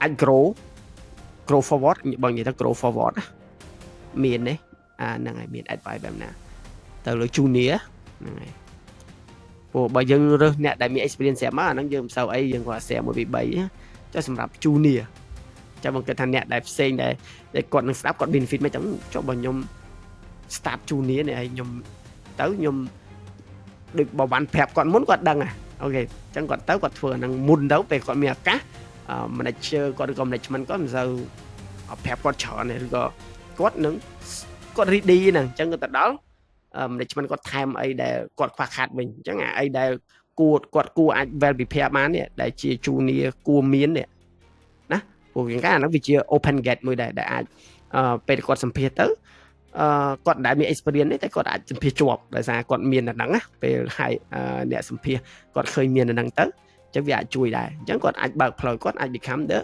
S1: អាច grow forward បងនិយាយថា grow forward មានទេហ្នឹងហើយមាន advice បែបណាទៅលើ junior ហ្នឹងហើយព្រោះបើយើងរើសអ្នកដែលមាន experience ស្រាប់មកអាហ្នឹងយើងមិនសូវអីយើងគាត់ share 1 2 3ចុះសម្រាប់ junior ចាំបងគិតថាអ្នកដែលផ្សេងដែលគាត់នឹងស្ដាប់គាត់ benefit មិនចឹងចុះបើខ្ញុំ start junior នេះហើយខ្ញុំទៅខ្ញុំដូចបើបានប្រាប់គាត់មុនគាត់ដឹងអូខេអញ្ចឹងគាត់ទៅគាត់ធ្វើអាហ្នឹងមុនទៅពេលគាត់មានឱកាស manager គាត់ឬក៏ management គាត់មិនសូវប្រាប់គាត់ច្រើនទេឬក៏គាត់នឹងគាត់ ready ហ្នឹងអញ្ចឹងគាត់ទៅដល់ management គាត់ថែមអីដែលគាត់ខ្វះខាតវិញអញ្ចឹងអីដែលគាត់គួរអាច well prepare បាននេះដែលជា junior គួរមាននេះណាព្រោះយ៉ាងណាអាហ្នឹងវាជា open gate មួយដែលអាចពេលគាត់សម្ភាសទៅគាត់ដែលមាន experience នេះតែគាត់អាចសម្ភាសជាប់ដោយសារគាត់មានអាហ្នឹងណាពេលហើយអ្នកសម្ភាសគាត់ឃើញមានអាហ្នឹងទៅអញ្ចឹងវាអាចជួយដែរអញ្ចឹងគាត់អាចបើកផ្លូវគាត់អាច become the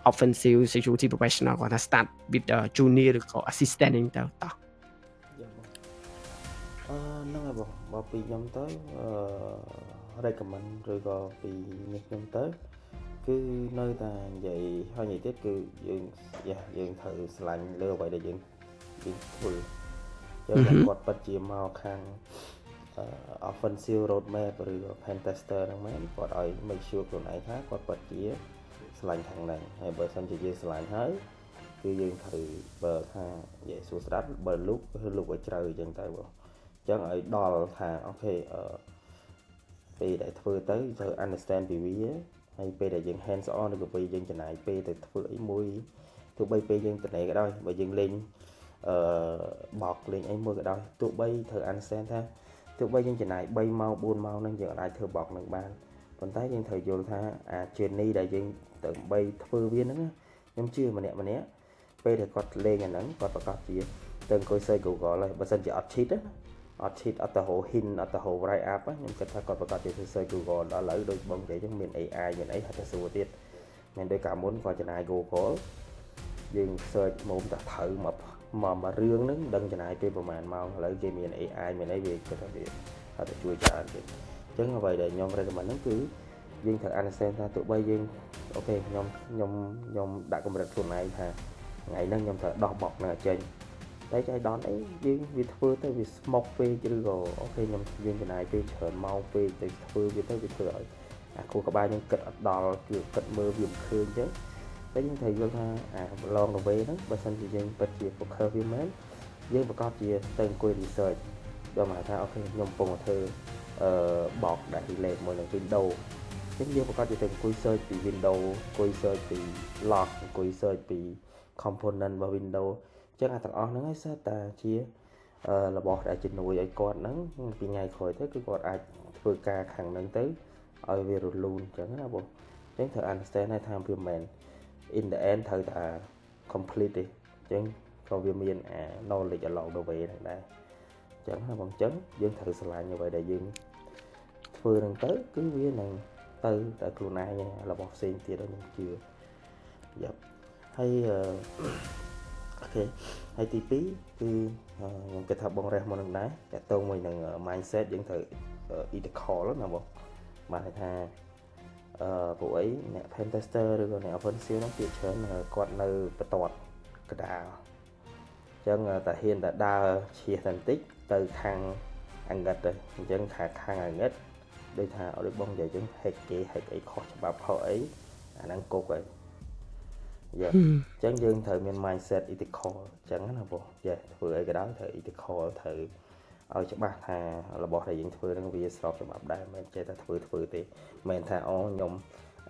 S1: offensive security professional គាត់ថា start with junior ឬក៏ assistant ហ្នឹងទៅតោះ
S2: ហ្នឹងហើយបងបើពីខ្ញុំទៅrecommend ឬក៏ពីនេះខ្ញុំទៅគឺនៅតែនិយាយហើយនិយាយទៀតគឺយើងត្រូវឆ្លាញ់លើអ្វីដែលយើងធ្វើយើងគាត់ពិតជាមកខាងoffensive roadmap ឬក៏ pen tester ហ្នឹងមែនគាត់ឲ្យ make sure ខ្លួនឯងថាគាត់ពិតជាឆ្លាញ់ខាងហ្នឹងហើយបើសិនជាយើងឆ្លាញ់ហើយគឺយើងត្រូវបើថានិយាយសួរស្ដាប់បើលូកឲ្យជ្រៅអញ្ចឹងទៅបងអញ្ចឹងឲ្យដល់ថាអូខេពេលដែលធ្វើទៅត្រូវ understand ពីវាហើយពេលដែលយើង hands on ឬក៏ពេលយើងចំណាយពេលទៅធ្វើអីមួយទោះបីពេលយើងត្នេក៏ដោយបើយើងលេងបោកលេងអីមួយក៏ដោយទោះបីត្រូវ understand ថាទោះបីយើងចំណាយ3ម៉ោង4ម៉ោងហ្នឹងយើងអាចធ្វើបោកនឹងបានប៉ុន្តែយើងត្រូវយល់ថាអា journey ដែលយើងដើម្បីធ្វើវាហ្នឹងខ្ញុំជឿម្នាក់ពេលដែលគាត់លេងអាហ្នឹងគាត់ប្រកាសជាទៅអង្គុយ search Google ហើយបើសិនជាអត់ cheat ណា អត់ឈិតអត់ទៅហៅ hint អត់ទៅហៅ write up ខ្ញុំគិតថាគាត់ប្រកាសជា search Google ដល់ឥឡូវដូចបងនិយាយចឹងមាន AI មានអីហៅទៅសួរទៀតមិនដូចកាលមុនគាត់ចំណាយ Google យើង search មុំតែត្រូវមករឿងហ្នឹងដឹងចំណាយពេលប្រហែលម៉ោងឥឡូវគេមាន AI មានអីវាគាត់ថាវាហៅទៅជួយច្រើនទៀតអញ្ចឹងអ្វីដែលខ្ញុំ recommend ហ្នឹងគឺយើងត្រូវ understand ថាទោះបីយើងអូខេខ្ញុំដាក់កម្រិតខ្លួនឯងថាថ្ងៃហ្នឹងខ្ញុំត្រូវដោះបក់នៅចេញតែចៃដនអីយើងវាធ្វើទៅវាស្មុកពេកឬក៏អូខេយើងចំណាយពេលច្រើនម៉ោងពេកទៅធ្វើវាទៅវាធ្វើឲ្យអាគូក្បាលយើងគិតអត់ដល់គឺគិតមើលវាមិនឃើញអញ្ចឹងតែយើងត្រូវយល់ថាអា long the way ហ្នឹងបើសិនជាយើងពិតជា focus វាមែនយើងប្រកបជាទៅអង្គុយ research ដល់មកថាអូខេខ្ញុំកំពុងតែធ្វើបកដែល relate មួយនឹង Windows អញ្ចឹងយើងប្រកបជាទៅអង្គុយ search ពី Windows អង្គុយ search ពី log អង្គុយ search ពី component របស់ Windows អញ្ចឹងអាទាំងអស់ហ្នឹងឯងសិតតែជារបស់ដែលជំនួយឲ្យគាត់ហ្នឹងពីថ្ងៃក្រោយទៅគឺគាត់អាចធ្វើការខាងហ្នឹងទៅឲ្យវារលូនអញ្ចឹងណាបងអញ្ចឹងត្រូវ understand ថាវាមិនមែន in the end ត្រូវតែ complete ទេអញ្ចឹងក៏វាមានអា knowledge along the way ហ្នឹងដែរអញ្ចឹងណាបងអញ្ចឹងយើងត្រូវឆ្លាញ់អ្វីដែលយើងធ្វើហ្នឹងទៅគឺវានឹងទៅតែខ្លួនឯងរបស់ផ្សេងទៀតខ្ញុំជឿយ៉ាប់ហើយអូខេហើយទី2គឺខ្ញុំគិតថាបងរះមកនឹងដែរតើតើមួយនឹង mindset យើងត្រូវ ethical ណាបងបានន័យថាពួកអីអ្នក pen tester ឬក៏អ្នក offensive ហ្នឹងពាក្យច្រើនគាត់នៅបន្ទាត់កដាលអញ្ចឹងតែហ៊ានតែដើរឈៀសតែបន្តិចទៅខាងអង្កត់ទៅអញ្ចឹងខាងអង្កត់ដូចថាឲ្យបងនិយាយចឹង hack គេ hack អីខុសច្បាប់ខុសអីអាហ្នឹងគុកហើយយ៉ាអញ្ចឹងយើងត្រូវមាន mindset ethical អញ្ចឹងណាបងយ៉ាធ្វើអីក៏ដោយត្រូវ ethical ត្រូវឲ្យច្បាស់ថារបស់ដែលយើងធ្វើនឹងវាស្របច្បាប់ដែរមិនចេះតែធ្វើទេមិនមែនថាអូខ្ញុំ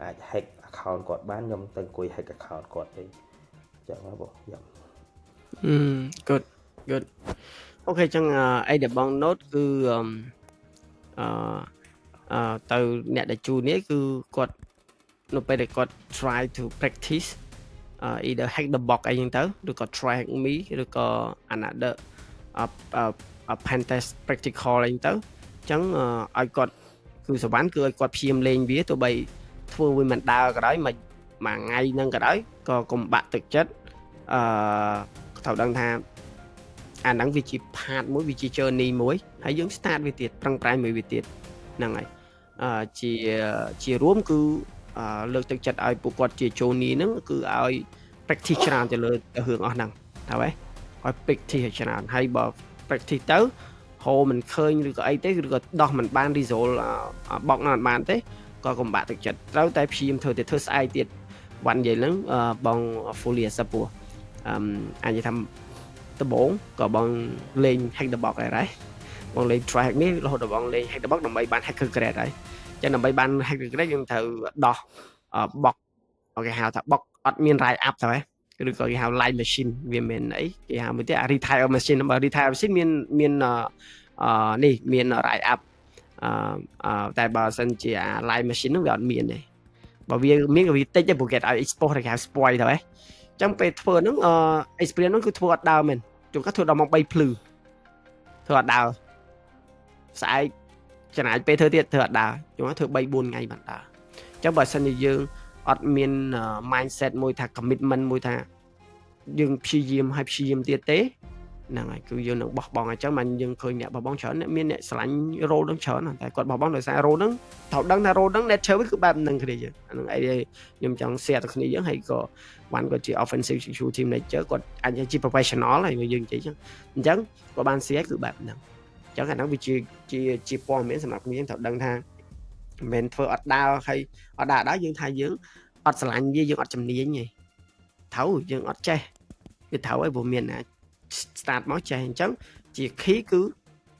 S2: អាច hack account គាត់បានខ្ញុំទៅអង្គុយ hack account គាត់ទេអញ្ចឹងណាបងយ៉ា
S1: good good អូខេអញ្ចឹងអីដែលបង note គឺទៅអ្នកដែលជួនេះគឺគាត់នៅពេលដែលគាត់ try to practice either hack the box អីហ្នឹងទៅឬក៏ try hack me ឬក៏ another pen test practical អីទៅអញ្ចឹងឲ្យគាត់គឺសវណ្ណគឺឲ្យគាត់ព្យាមលេងវាទោះបីធ្វើវាមិនដើរក៏ដោយមួយថ្ងៃហ្នឹងក៏ដោយក៏កុំបាក់ទឹកចិត្តត្រូវដឹងថាអាហ្នឹងវាជា part មួយវាជា journey មួយហើយយើង start វាទៀតប្រឹងប្រែងមួយវាទៀតហ្នឹងហើយជារួមគឺលើកទឹកចិត្តឲ្យពួកគាត់ជា journey ហ្នឹងគឺឲ្យ practice ច្រើនទៅលើរឿងអស់ហ្នឹងថាម៉េចឲ្យ practice ច្រើនហើយបើ practice ទៅហៅមិនឃើញឬក៏អីទេឬក៏ដោះមិនបាន result បកណាត់បានទេក៏កុំបាក់ទឹកចិត្តត្រូវតែព្យាយាមធ្វើទៅធ្វើស្អែកទៀតវ៉ាន់និយាយហ្នឹងបង fully support អាចនិយាយថាដំបូងក៏បងលេង hack the box ដែរបងលេង try hack នេះរហូតដល់បងលេង hack the box ដើម្បីបាន hacker grade ហើយចឹងដើម្បីបាន hacker grade យើងត្រូវដោះ box គេហៅថា box អត់មាន write up ទៅហ៎ឬក៏គេហៅ live machine វាមានអីគេហៅមួយទៀត retire machine បើ retire machine មាននេះមាន write up តែបើសិនជា live machine នោះវាអត់មានទេបើវាមានក៏វាតិចដែរព្រោះគេឲ្យ export គេហៅ spoil ទៅហ៎អញ្ចឹងពេលធ្វើហ្នឹងexperience ហ្នឹងគឺធ្វើអត់ដើមមែនជួនកាលធ្វើដល់ម៉ោង3ភ្លឺធ្វើអត់ដើមស្អែកចំណាយពេលធ្វើទៀតធ្វើអត់ដើមជួនកាលធ្វើ 3-4 ថ្ងៃបានដើមអញ្ចឹងបើសិនជាយើងអត់មាន mindset មួយថា commitment មួយថាយើងព្យាយាមទៀតទេហ្នឹងហើយគឺយើងនឹងបោះបង់អញ្ចឹងមិនយើងឃើញអ្នកបោះបង់ច្រើនអ្នកមានអ្នកឆ្លាញ់ role ហ្នឹងច្រើនតែគាត់បោះបង់ដោយសារ role ហ្នឹងត្រូវដឹងថា role ហ្នឹង nature គឺបែបហ្នឹងគ្នាយើងអាហ្នឹងអីខ្ញុំចង់ share ទៅគ្នាយើងហើយក៏បានគាត់ជា offensive security manager គាត់អាចជា professional ហើយយើងនិយាយអញ្ចឹងគាត់បាន share គឺបែបហ្នឹងអញ្ចឹងអាហ្នឹងវាជាព័ត៌មានសម្រាប់គ្នាយើងត្រូវដឹងថាមិនមែនធ្វើអត់ដើរហើយអត់ដើរយើងថាយើងអត់ឆ្លាញ់វាយើងអត់ជំនាញទេត្រូវយើងអត់ចេះវាត្រូវហើយព្រោះមានណា start មកចេះអញ្ចឹងជា key គឺ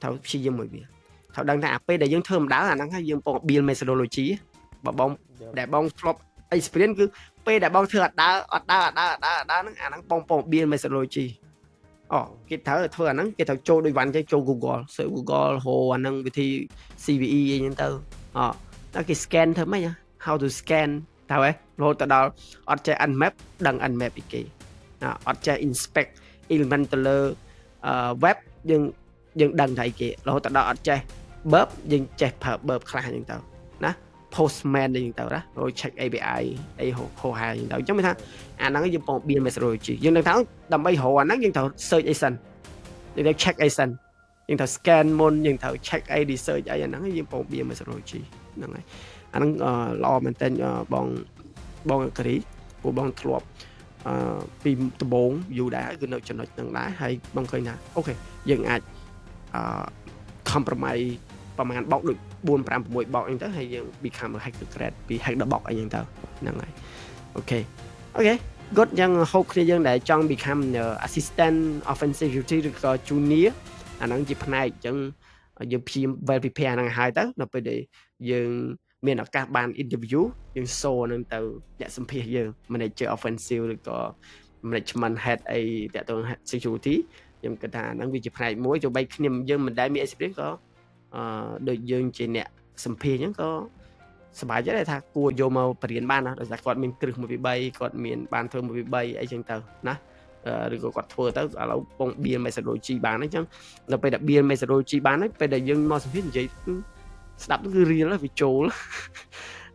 S1: ត្រូវព្យាយាមមួយវាត្រូវដឹងថាពេលដែលយើងធ្វើមិនដើរអាហ្នឹងហើយយើងពង build methodology បើបងដែលបង flop experience គឺពេលដែលបងធ្វើអត់ដើរហ្នឹងអាហ្នឹងពង build methodology គេត្រូវធ្វើអាហ្នឹងគេត្រូវចូលដូចវ៉ាន់ចេះចូល Google search Google ហៅអាហ្នឹងវិធី CVE អីហ្នឹងទៅតែគេ scan ធ្វើម៉េច how to scan ត្រូវហ៎រហូតទៅដល់អត់ចេះ unmap ដឹង unmap ពីគេអត់ចេះ inspect element ទៅលើ web យើង យើងដឹងថាអីគេរហូតដល់អត់ចេះ verb យើងចេះប្រើ verb ខ្លះអញ្ចឹងទៅណា postman អញ្ចឹងទៅណាrồi check API អីហោហាអញ្ចឹងទៅអញ្ចឹងមានថាអាហ្នឹងយើងពង build methodology យើងនឹងថាដើម្បីរកអាហ្នឹងយើងត្រូវ search អីសិនយើងត្រូវ check អីសិនយើងត្រូវ scan មុនយើងត្រូវ check អី research អីអាហ្នឹងយើងពង build methodology ហ្នឹងហើយអាហ្នឹងល្អមែនតើបងការីពួកបងធ្លាប់ពីដំបូងយូរដែរគឺនៅចំណុចហ្នឹងដែរហើយបងឃើញថាអូខេយើងអាចcompromise ប្រហែលបោកដូច4 5 6បោកអីទៅហើយយើង become a hacker grade ពី hack the box អីហ្នឹងទៅហ្នឹងហើយអូខេ good យ៉ាងហូបគ្នាយើងដែលចង់ become assistant offensive duty ឬក៏ junior អាហ្នឹងជាផ្នែកអញ្ចឹងយើងព្យាយាម well prepare ហ្នឹងឲ្យទៅនៅពេលដែលយើងមានឱកាសបាន interview យើងសូនឹងទៅអ្នកសម្ភាសយើង manager offensive ឬក៏ management head អីតាក់ទង security ខ្ញុំគិតថាហ្នឹងវាជាផ្នែកមួយទោះបីខ្ញុំយើងមិនដែលមាន experience ក៏ដូចយើងជាអ្នកសម្ភាសអញ្ចឹងក៏សប្បាយចិត្តដែរថាគួរយកមកបរៀនបានណាដោយសារគាត់មានគ្រឹះ1 2 3គាត់មានបានធ្វើ1 2 3អីចឹងទៅណាឬក៏គាត់ធ្វើទៅឥឡូវពង build methodology បានអញ្ចឹងដល់ពេលដែល build methodology បានហើយពេលដែលយើងមកសម្ភាសនិយាយស្ដាប់ទៅគឺ real វាចូល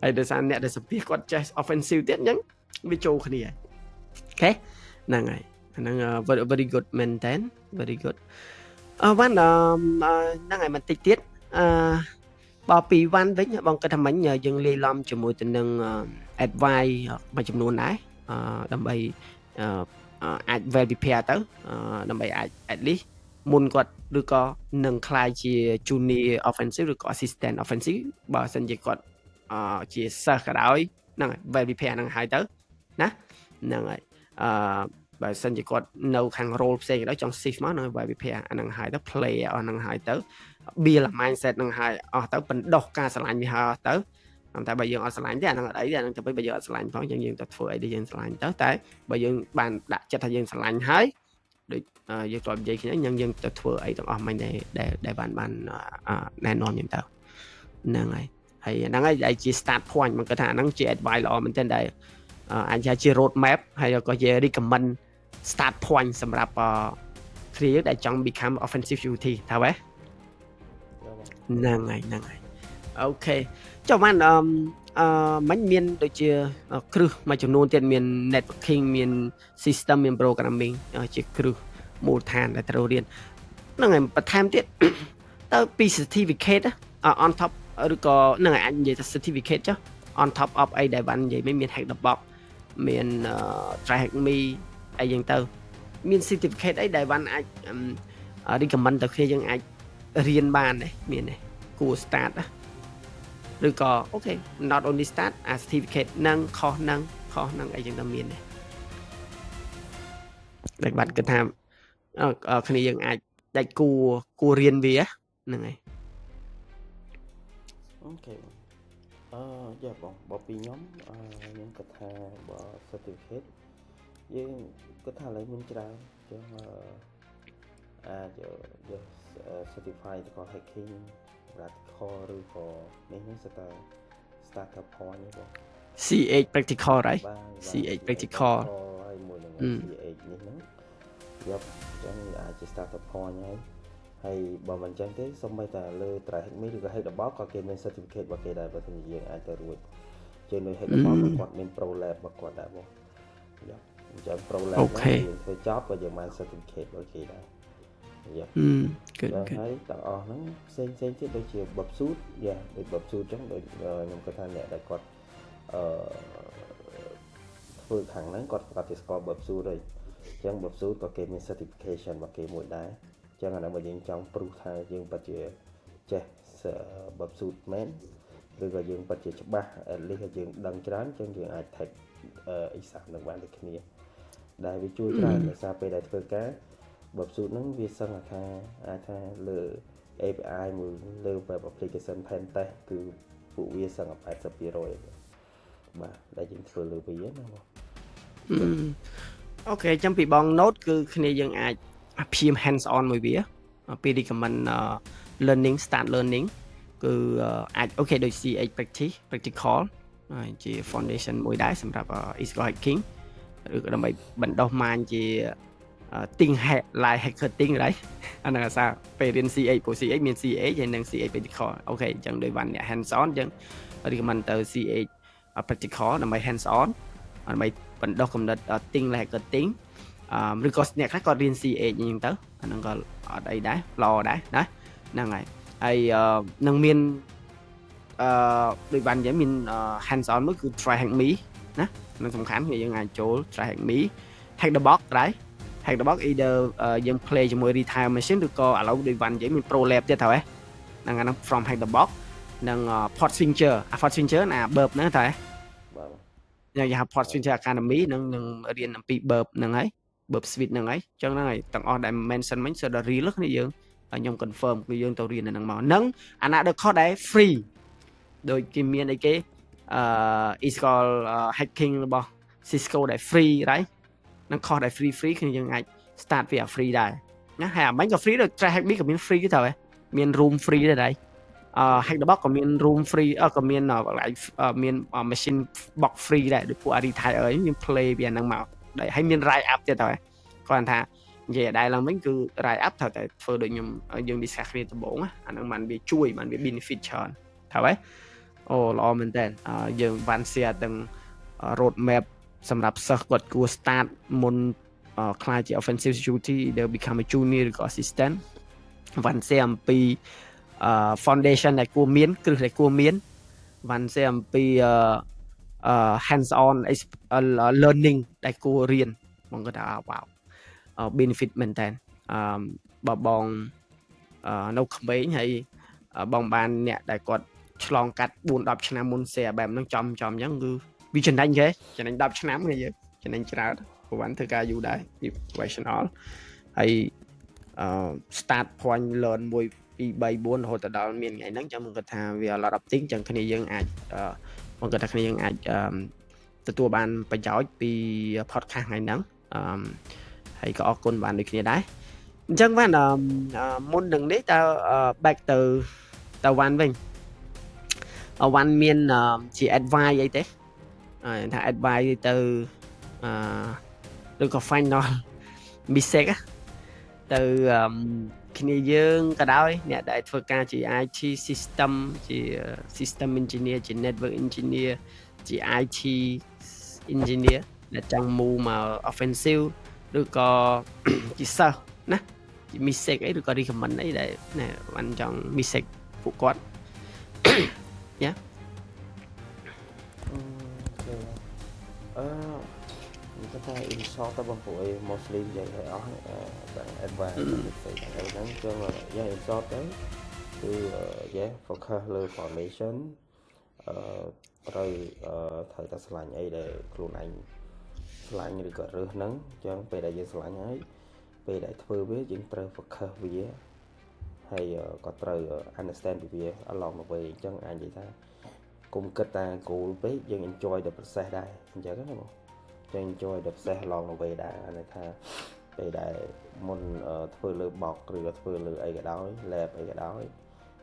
S1: ហើយដោយសារអ្នកដែលសម្ភាសគាត់ចេះ offensive ទៀតអញ្ចឹងវាចូលគ្នាអូខេហ្នឹងហើយអាហ្នឹង very good មែនតើ very good វ៉ាន់ហ្នឹងហើយបន្តិចទៀតបើពីវ៉ាន់វិញបងគិតថាមិញយើងលាយឡំជាមួយទៅនឹង advice មួយចំនួនដែរដើម្បីអាច well prepare ទៅដើម្បីអាច at least មុនគាត់ឬក៏នឹងខ្លាយជា junior offensive ឬក៏ assistant offensive បើសិនជាគាត់ជាសិស្សក៏ដោយហ្នឹងហើយ well prepare ហ្នឹងហើយទៅណាហ្នឹងហើយបើសិនជាគាត់នៅខាង role ផ្សេងក៏ដោយចង់ shift មកនៅ well prepare អាហ្នឹងហើយទៅ play អស់ហ្នឹងហើយទៅ build mindset ហ្នឹងហើយអស់ទៅបណ្ដោះការស្រឡាញ់វាហើយអស់ទៅតែបើយើងអត់ស្រឡាញ់ទេអាហ្នឹងអត់អីទេអាហ្នឹងទៅបើយើងអត់ស្រឡាញ់ផងយើងទៅធ្វើអីដែលយើងស្រឡាញ់ទៅតែបើយើងបានដាក់ចិត្តថាយើងស្រឡាញ់ហើយដូចយើងធ្លាប់និយាយគ្នាយើងទៅធ្វើអីទាំងអស់មិញដែលបានណែនាំយើងទៅហ្នឹងហើយហ្នឹងហើយដែលជា start point មកគាត់ថាហ្នឹងជា advice ល្អមែនទែនដែលអាចជា road map ហើយក៏ជា recommend start point សម្រាប់creator ដែលចង់ become offensive duty ថាម៉េចហ្នឹងហើយអូខេចុះបានមិញមានដូចជាគ្រឹះមួយចំនួនទៀតមាន networking មាន system មាន programming ជាគ្រឹះមូលដ្ឋានដែលត្រូវរៀនហ្នឹងហើយបន្ថែមទៀតទៅពី certificate on top ឬក៏ហ្នឹងហើយអាចនិយាយថា certificate ចុះ on top of អីដែលបាននិយាយមាន hack the box មាន try hack me អីយ៉ាងទៅមាន certificate អីដែលបានអាច recommend ទៅគ្នាយើងអាចរៀនបានដែរមានទេគួរ start ឬក៏អូខេ not only start certificate នឹងខុសនឹងអីចឹងទៅមានដែរតែបាត់គិតថាគ្នាយើងអាចដាច់គួររៀនវាហ្នឹងហើយ
S2: អូខេយ៉ាបងបើពីខ្ញុំគិតថាបើ certificate យើងគិតថាឡើយមានច្រើនចឹងអាចយក certify ទៅ hacking practical ឬក៏នេះសិតតែ startup point ទេបង
S1: CH practical right CH practical
S2: ហើយមួយនឹង CH នេះហ្នឹងយកចឹងអាចជា startup point ហើយបើមិនចឹងទេសូម្បីតែលើ try hack me ឬក៏ hack the box ក៏គេមាន certificate របស់គេដែរបើថាយើងអាចទៅរួចជាងនៅ hack the box គាត់មាន pro lab របស់គាត់ដែរបងយកអញ្ចឹង pro lab ហ្នឹងយើងធ្វើចប់ក៏យើងបាន certificate របស់គេដែរយ៉ាហើយទាំងអស់ហ្នឹងផ្សេងទៀតដូចជា Bob Suit យ៉ាដូច Bob Suit ចឹងដូចខ្ញុំគាត់ថាអ្នកដែលគាត់ធ្វើខាងហ្នឹងគាត់ប្រកាសជាស្គាល់ Bob Suit ហើយអញ្ចឹង Bob Suit ក៏គេមាន certification របស់គេមួយដែរអញ្ចឹងអានោះបើយើងចង់ proof ថាយើងពិតជាចេះ Bob Suit មែនឬក៏យើងពិតជាច្បាស់ at least យើងដឹងច្រើនអញ្ចឹងយើងអាច take exam នឹងបានដូចគ្នាដែលវាជួយច្រើនដោយសារពេលដែលធ្វើការបើស៊ូតហ្នឹងវាសឹងថាអាចថាលើ API មួយលើ web application pen test គឺពួកវាសឹង80% បាទដែលយើងធ្វើលើវាណាបង
S1: អូខេចាំពីបង note គឺគ្នាយើងអាចព្យាយាម hands on មួយវាពី recommend learning start learning គឺអាចអូខេដូច CH practical ជា foundation មួយដែរសម្រាប់ ethical hacking ឬក៏ដើម្បីបណ្ដុះ mind ជា tính hệ lại hacker tính đấy anh là sao về đến CA của CA miền CA vậy nên CA practical ok chẳng đôi bạn này hands on chẳng đi mình từ CA practical là mày hands on mày vẫn đọc cầm đất tính là hacker tính record này khác có riêng CA nhưng tới anh có ở đây đấy lo đấy đấy năng này hay năng miền đôi bạn vậy mình hands on mới cứ try hàng Mỹ nè nó không khám thì ngày chỗ try hàng Mỹ hack the box đấy hack the box either dân play cho mỗi retire machine được co lâu đôi bạn vậy mình pro lab cho thôi năng nó from hack the box năng port switcher port switcher là bợp nữa thôi nhưng mà port switcher academy năng riêng làm pi bợp năng ấy bợp switch năng ấy cho nó này tặng on dimension mấy giờ đó real này dương nhung confirm cái dương tàu riêng là năng màu nâng anh đã được có đấy free đôi kim miên ấy cái is called hacking bo Cisco đại free đấy nó kho đại free khiยังไง start via free đại nhá hay bánh có free được try hack biết có miền free cái thời miền room free đây đấy hack the box có miền room free có miền lại miền machine box free đây được của retire ấy miền play via năng mạo đấy hay miền write up cho thời còn thà về đây là mình cứ write up thời tại phơi được nhầm dương đi sạc lên từ bốn á anh bạn bị chui bạn bị benefit chọn thà đấyល្អមែនតើយើងបាន share ទាំង road map សម្រាប់សិស្សគាត់គួរ start មុនខ្លាចជា offensive security they become a junior ឬក៏ assistant បាន share អំពី foundation ដែលគួរមានគ្រឹះដែលគួរមានបាន share អំពីhands on learning ដែលគួររៀនបងគាត់ថា wow benefit មែនតើបើបងនៅក្មេងហើយបងបានអ្នកដែលគាត់ឆ្លងកាត់ 4-10 ឆ្នាំមុន share បែបហ្នឹងចំអញ្ចឹងគឺវាចំណេញគេចំណេញ 10 ឆ្នាំគេយើងចំណេញច្រើនព្រោះបានធ្វើការយូរដែរ professional ហើយstart point learn 1 2 3 4រហូតដល់មានថ្ងៃហ្នឹងចាំខ្ញុំគិតថាវា lot of thing ចឹងគ្នាយើងអាចខ្ញុំគិតថាគ្នាយើងអាចទទួលបានប្រយោជន៍ពី podcast ថ្ងៃហ្នឹងហើយក៏អរគុណបានដូចគ្នាដែរអញ្ចឹងបានមុននឹងនេះតើ back ទៅវ៉ាន់វិញវ៉ាន់មានជា advice អីទេថា advice ទៅឬក៏ final mistake ទៅគ្នាយើងក៏ដោយអ្នកដែលធ្វើការជា IT system ជា system engineer ជា network engineer ជា IT engineer ដែលចង់ move មក offensive ឬក៏ជាសិស្សណាជា mistake អីឬក៏ recommend អីដែលណាបានចង់ mistake ពួកគាត់Yeah.
S2: Mình có thể in short tới bằng phổi mostly vậy thôi đó bạn advice thì thằng ấy cho là yeah in short đấy thì yeah focus lên formation rồi thời ta slide ấy để luôn slide như được rửa nắng cho về đại diện slide ấy về đại thưa với những trời focus về hay có trời understand về along the way chẳng ai vậy ta cùng kết ta cụ biết dân enjoy the process đây giờ cái này dân enjoy the process along the way đã này tha về đại môn thưa lừa bọt rồi thưa lừa ấy cái đó lẹp ấy cái đó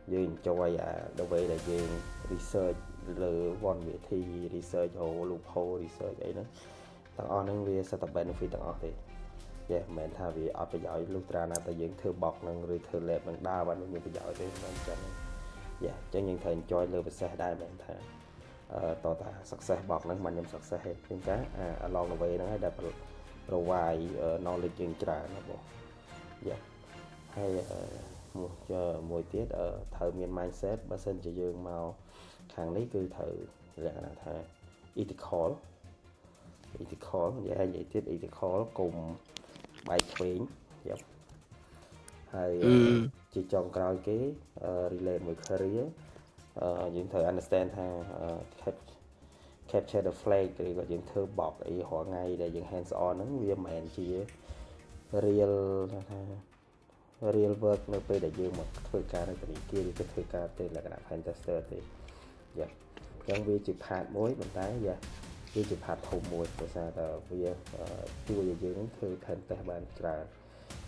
S2: dân enjoy the way là dân research lừa one vị thi research hồ loophole research ấy đó tặng on năng về sẽ tập benefit tặng on thì yeah mình tha vì ở bây giờ lúc ra là tại dân thưa bọt năng rồi thưa lẹp năng đa và những bây giờ thì mình cho yeah cho những thầy enjoy lừa process đây mình tha tỏ ta success bọt năng mình nhầm success hết những cái along the way nó đẹp provide knowledge những trả nó bộ yeah hay mùi tiết ở thời miền mindset bà sinh cho dương màu hàng lý cư thời là thà ethical vậy vậy tiết ethical cùng bài khuyến yep. Hay chỉ chọn coi cái relate với career những thời understand ha capture the flag thì có những thơ bọc ý họ ngay để những hands on nó viên mẹn chỉ real work nó về để dương một thời ca này cái kia thì cái thời ca tên là cái fantastic thì dạ trong vi chụp hạt muối mình tái dạ vi chụp hạt thùng muối của sao là vi chui về dương thời thành tài bàn trà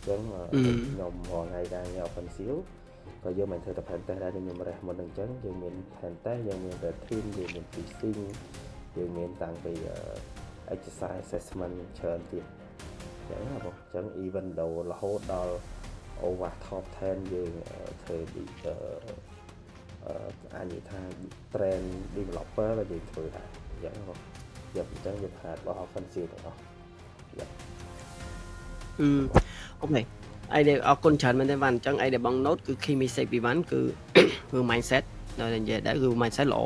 S2: giống nhom họ ngày đang nhau phần xíu rồi vô mình thời tập hành tay ra nhưng mà một lần chấn dương mình hành tay dương mình về team dương mình tự sinh dương mình tặng về exercise assessment trơn tiền ចឹងបងចឹង even though រហូតដល់ over top 10 យើងធ្វើអាចនិយាយថា trend developer ក៏យើងធ្វើដែរចឹងបងយកអញ្ចឹងយើងខាតរបស់ offensive ទាំងអស់
S1: អូខេអីដែលអរគុណច្រើនមែនទេបានអញ្ចឹងអីដែលបង note គឺ key message ពីបានគឺ mindset ដល់និយាយដែរគឺ mindset ល្អ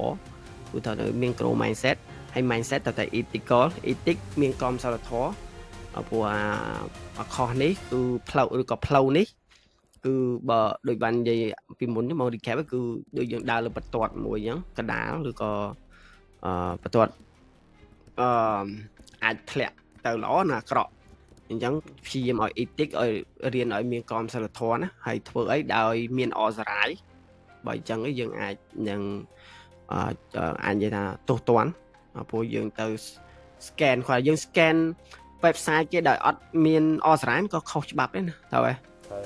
S1: គឺថាមាន grow mindset ហើយ mindset តែ ethical ethic មានក្រមសីលធម៌ព្រោះអាខុសនេះគឺផ្លូវឬក៏ផ្លូវនេះគឺបើដូចបាននិយាយពីមុនមក recap គឺដូចយើងដើរលើបន្ទាត់មួយអញ្ចឹងកដាលឬក៏បន្ទាត់អាចធ្លាក់ទៅល្អណាអាក្រក់អញ្ចឹងព្យាយាមឲ្យ ethic ឲ្យរៀនឲ្យមានក្រមសីលធម៌ណាហើយធ្វើអីដោយមានអសរាយបើអញ្ចឹងយើងអាចនឹងអាចនិយាយថាទោសទណ្ឌព្រោះយើងទៅ scan គាត់យើង scan website គេដោយអត់មានអសរាយក៏ខុសច្បាប់ដែរណាតើ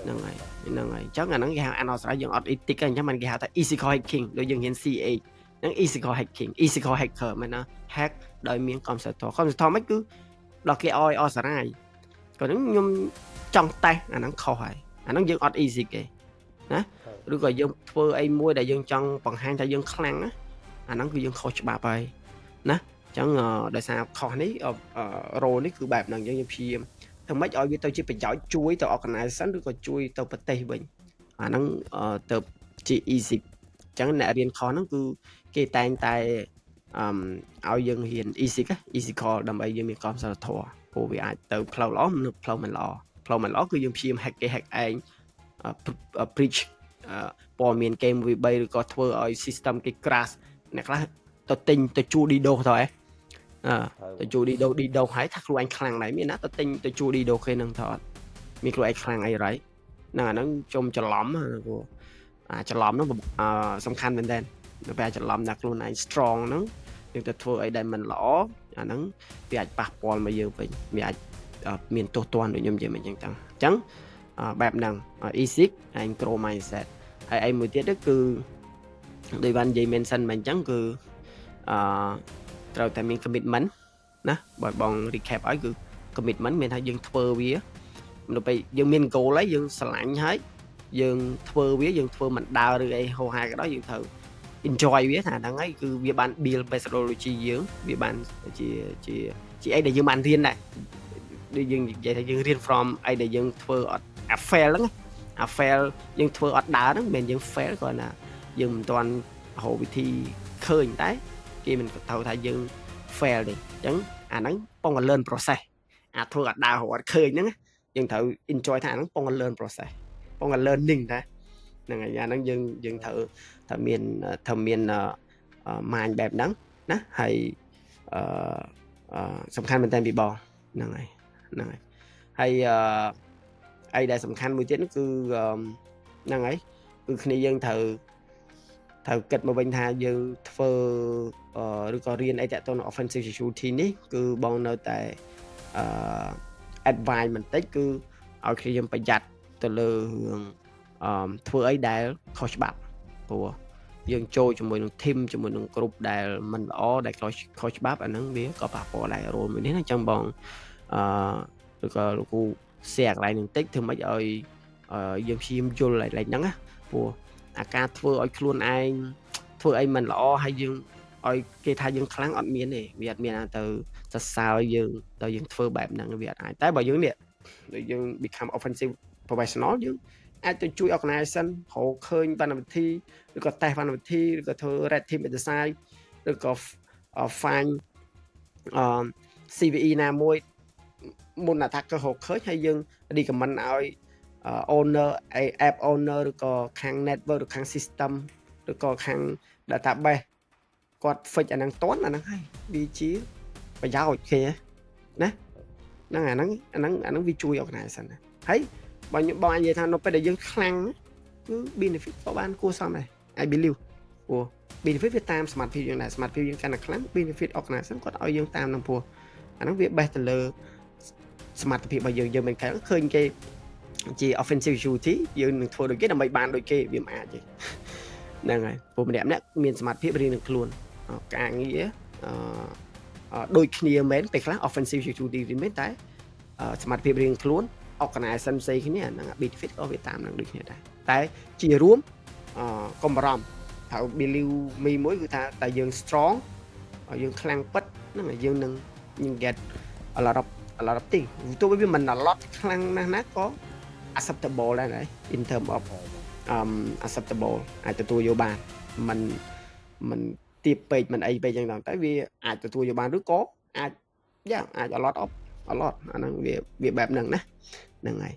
S1: ហ្នឹងហើយអញ្ចឹងអាហ្នឹងគេហៅអសរាយយើងអត់ ethic អញ្ចឹងมันគេហៅថា ethical hacking ដូចយើងហ៊ាន CH ហ្នឹង ethical hacking ethical hacker មែនណា hack ដោយមានក្រមសីលធម៌ក្រមសីលធម៌មិនគឺដល់គេឲ្យអសរាយក៏ហ្នឹងខ្ញុំចង់តេស្តអាហ្នឹងខុសហើយអាហ្នឹងយើងអត់ easy ទេណាឬក៏យើងធ្វើអីមួយដែលយើងចង់បង្ហាញថាយើងខ្លាំងណាអាហ្នឹងគឺយើងខុសច្បាប់ហើយណាអញ្ចឹងដោយសារខុសនេះ role នេះគឺបែបហ្នឹងយើងព្យាយាមធ្វើម៉េចឲ្យវាទៅជាប្រយោជន៍ជួយទៅ organization ឬក៏ជួយទៅប្រទេសវិញអាហ្នឹងទៅជា easy អញ្ចឹងអ្នករៀនខុសហ្នឹងគឺគេតែងតែឲ្យយើងរៀន easy call ដើម្បីយើងមានក្រមសីលធម៌ព្រោះវាអាចទៅផ្លូវល្អឬផ្លូវមិនល្អគឺយើងព្យាយាម hack គេ hack ឯង preach ព័ត៌មានគេមួយ3ឬក៏ធ្វើឲ្យ system គេ crash អ្នកខ្លះទៅទិញទៅជួ DDoS ទៅហ៎ទៅជួ DDoS ហើយថាខ្លួនឯងខ្លាំងដែរមានណាទៅទិញទៅជួ DDoS គេនឹងថតមានខ្លួនឯងខ្លាំងអីរ៉ៃហ្នឹងអាហ្នឹងជុំច្រឡំព្រោះច្រឡំហ្នឹងសំខាន់មែនតើនៅពេលច្រឡំថាខ្លួនឯង strong ហ្នឹងយើងទៅធ្វើអីដែលមិនល្អអាហ្នឹងវាអាចប៉ះពាល់មកយើងវិញវាអាចមានទោសទណ្ឌដូចខ្ញុំនិយាយមិនអញ្ចឹងអញ្ចឹងបែបហ្នឹង easy ហើយ grow mindset ហើយអីមួយទៀតគឺដូចបាននិយាយ mention មកអញ្ចឹងគឺត្រូវតែមាន commitment ណាបើបង recap ឲ្យគឺ commitment មានថាយើងធ្វើវានៅពេលយើងមាន goal ហើយយើងស្រឡាញ់ហើយយើងធ្វើវាយើងធ្វើមិនដើរឬអីហោហាក៏ដោយយើងត្រូវ enjoy វាថាហ្នឹងហើយគឺវាបាន build methodology យើងវាបានជាអីដែលយើងបានរៀនដែរដូចយើងនិយាយថាយើងរៀន from អីដែលយើងធ្វើអត់អា fail ហ្នឹងអា fail យើងធ្វើអត់ដើរហ្នឹងមិនមែនយើង fail គ្រាន់តែយើងមិនទាន់រកវិធីឃើញតែគេមិនត្រូវថាយើង fail ទេអញ្ចឹងអាហ្នឹងពង learn process អាធ្វើអត់ដើររកអត់ឃើញហ្នឹងយើងត្រូវ enjoy ថាអាហ្នឹងពង learn process ពង learning ដែរហ្នឹងហើយអាហ្នឹងយើងត្រូវមានmind បែបហ្នឹងណាហើយសំខាន់មែនតើពីបងហ្នឹងហើយហើយអីដែលសំខាន់មួយទៀតគឺហ្នឹងហើយគឺគ្នាយើងត្រូវគិតមកវិញថាយើងធ្វើឬក៏រៀនអីតាក់ទងនឹង offensive security នេះគឺបងនៅតែadvice បន្តិចគឺឲ្យគ្នាយើងប្រយ័ត្នទៅលើរឿងធ្វើអីដែលខុសច្បាប់ព្រោះយើងចូលជាមួយនឹង team ជាមួយនឹង group ដែលមិនល្អដែលខុសច្បាប់អាហ្នឹងវាក៏ប៉ះពាល់ដែរ role មួយនេះណាអញ្ចឹងបងឬក៏លោកគ្រូ share កន្លែងនឹងតិចធ្វើម៉េចឲ្យយើងព្យាយាមយល់កន្លែងហ្នឹងណាព្រោះអាការធ្វើឲ្យខ្លួនឯងធ្វើអីមិនល្អហើយយើងឲ្យគេថាយើងខ្លាំងអត់មានទេវាអត់មានទៅសរសើរយើងទៅយើងធ្វើបែបហ្នឹងវាអត់អាចតែបើយើងនេះដូចយើង become offensive professional យើងអាចទៅជួយ organization រកឃើញបណ្ឌវិធីឬក៏តេស្តបណ្ឌវិធីឬក៏ធ្វើ red team exercise ឬក៏ find CVE ណាមួយមុន attacker រកឃើញហើយយើង recommend ឲ្យ owner app owner ឬក៏ខាង network ឬខាង system ឬក៏ខាង database គាត់ fix អាហ្នឹងតន់អាហ្នឹងហើយវាជាប្រយោជន៍ឃើញណាហ្នឹងអាហ្នឹងវាជួយ organization ណាហើយបើបងនិយាយថានៅពេលដែលយើងខ្លាំងគឺ benefit ក៏បានគួរសមដែរ I believe ព្រោះ benefit វាតាមសមត្ថភាពយើងដែរសមត្ថភាពយើងកាន់តែខ្លាំង benefit organization គាត់ឲ្យយើងតាមនឹងព្រោះអាហ្នឹងវា base ទៅលើសមត្ថភាពរបស់យើងមិនឃើញគេជា offensive security យើងនឹងធ្វើដូចគេដើម្បីបានដូចគេវាមិនអាចទេហ្នឹងហើយព្រោះម្នាក់មានសមត្ថភាពរៀងនឹងខ្លួនការងារដូចគ្នាមែនពេលខ្លះ offensive security មែនតែ สมาร์ทភាពរៀងខ្លួន organization ផ្សេងគ្នាហ្នឹង benefit ក៏វាតាមនឹងដូចគ្នាដែរតែជារួមកុំបារម្ភថា believe me មួយគឺថាតែយើង strong យើងខ្លាំងពិតហ្នឹងយើងនឹង get a lot of thing ទោះបីវាមិន a lot ខ្លាំងណាស់ណាក៏ acceptable ដែរ in term of acceptable អាចទទួលយកបានមិនទៀបពេកមិនអីពេកចឹងដល់តែវាអាចទទួលយកបានឬក៏អាចអាច a lot អាហ្នឹងវាបែបហ្នឹងណាហ្នឹងហើយ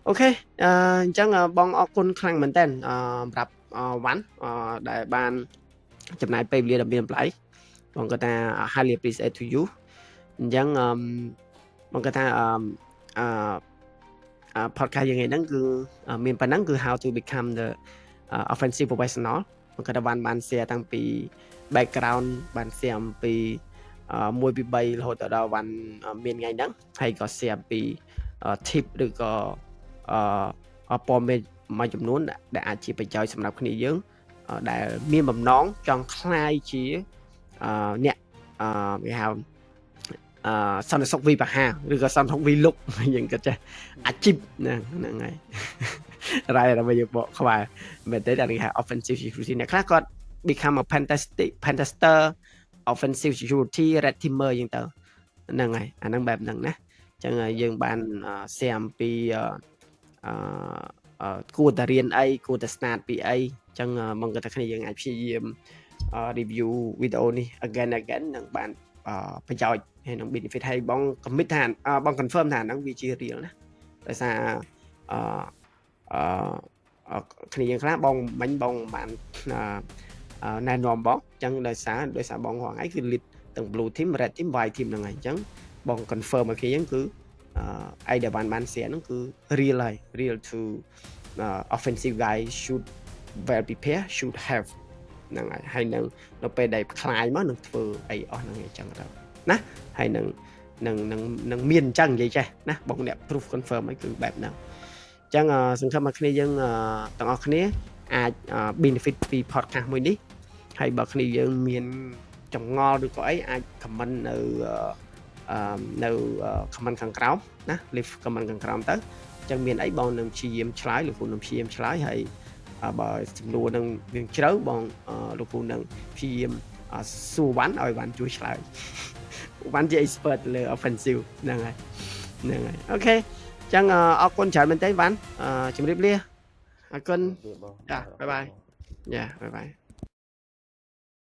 S1: អូខេអញ្ចឹងបងអរគុណខ្លាំងមែនតើសម្រាប់វ៉ាន់ដែលបានចំណាយពេលវេលាដ៏មានតម្លៃបងគាត់ថា highly appreciate to you អញ្ចឹងបងគាត់ថាpodcast យ៉ាងហ្នឹងគឺមានប៉ុណ្ណឹងគឺ how to become the offensive professional បងគាត់ថាបាន share តាំងពី background បាន share អំពី1 2 3រហូតដល់វ៉ាន់មានថ្ងៃហ្នឹងហើយក៏ share អំពី tip ឬក៏ព័ត៌មានមួយចំនួនដែលអាចជាប្រយោជន៍សម្រាប់គ្នាយើងដែលមានបំណងចង់คล้ายជាអ្នកគេហៅសន្តិសុខវិបហាឬក៏សន្តិសុខវិលុកយើងគិតចេះអាជីពហ្នឹងហើយរ៉ៃដើម្បីយកបកខ្វែមែនទេតែគេហៅ offensive security អ្នកខ្លះគាត់ become a pentester offensive security red teamer អញ្ចឹងទៅហ្នឹងហើយអាហ្នឹងបែបហ្នឹងណាអញ្ចឹងយើងបាន share អំពីគួរតែរៀនអីគួរតែ start ពីអីអញ្ចឹងមកគាត់ថាគ្នាយើងអាចព្យាយាម review វីដេអូនេះ again នឹងបានប្រយោជន៍ហើយនឹង benefit ឲ្យបង commit ថាបង confirm ថាហ្នឹងវាជា real ណាដោយសារគ្នាយើងខ្លះបងមិញបងបានណែនាំបងអញ្ចឹងដោយសារបងហងៃគឺ lead ទាំង blue team red team white team ហ្នឹងហើយអញ្ចឹងបង confirm ឲ្យគ្នាយើងគឺអីដែលបាន share ហ្នឹងគឺ real ហើយ real to offensive guy should well prepare should have ហ្នឹងហើយនៅពេលដែលខ្លាយមកនឹងធ្វើអីអស់ហ្នឹងអញ្ចឹងទៅណាហើយនឹងមានអញ្ចឹងនិយាយចេះណាបងអ្នក proof confirm ហើយគឺបែបហ្នឹងអញ្ចឹងសង្ឃឹមថាគ្នាយើងទាំងអស់គ្នាអាច benefit ពី podcast មួយនេះហើយបើគ្នាយើងមានចម្ងល់ឬក៏អីអាច comment នៅ comment ខាងក្រោមណា leave comment ខាងក្រោមទៅអញ្ចឹងមានអីបងនឹងព្យាយាមឆ្លើយលោកគ្រូនឹងព្យាយាមឆ្លើយហើយបើចំនួននឹងយើងជ្រៅបងលោកគ្រូនឹងព្យាយាមសួរវ៉ាន់ឲ្យវ៉ាន់ជួយឆ្លើយវ៉ាន់ជា expert លើ offensive ហ្នឹងហើយអូខេអញ្ចឹងអរគុណច្រើនមែនទេវ៉ាន់ជម្រាបលាអរគុណចាបាយបាយយ៉ាបាយបាយ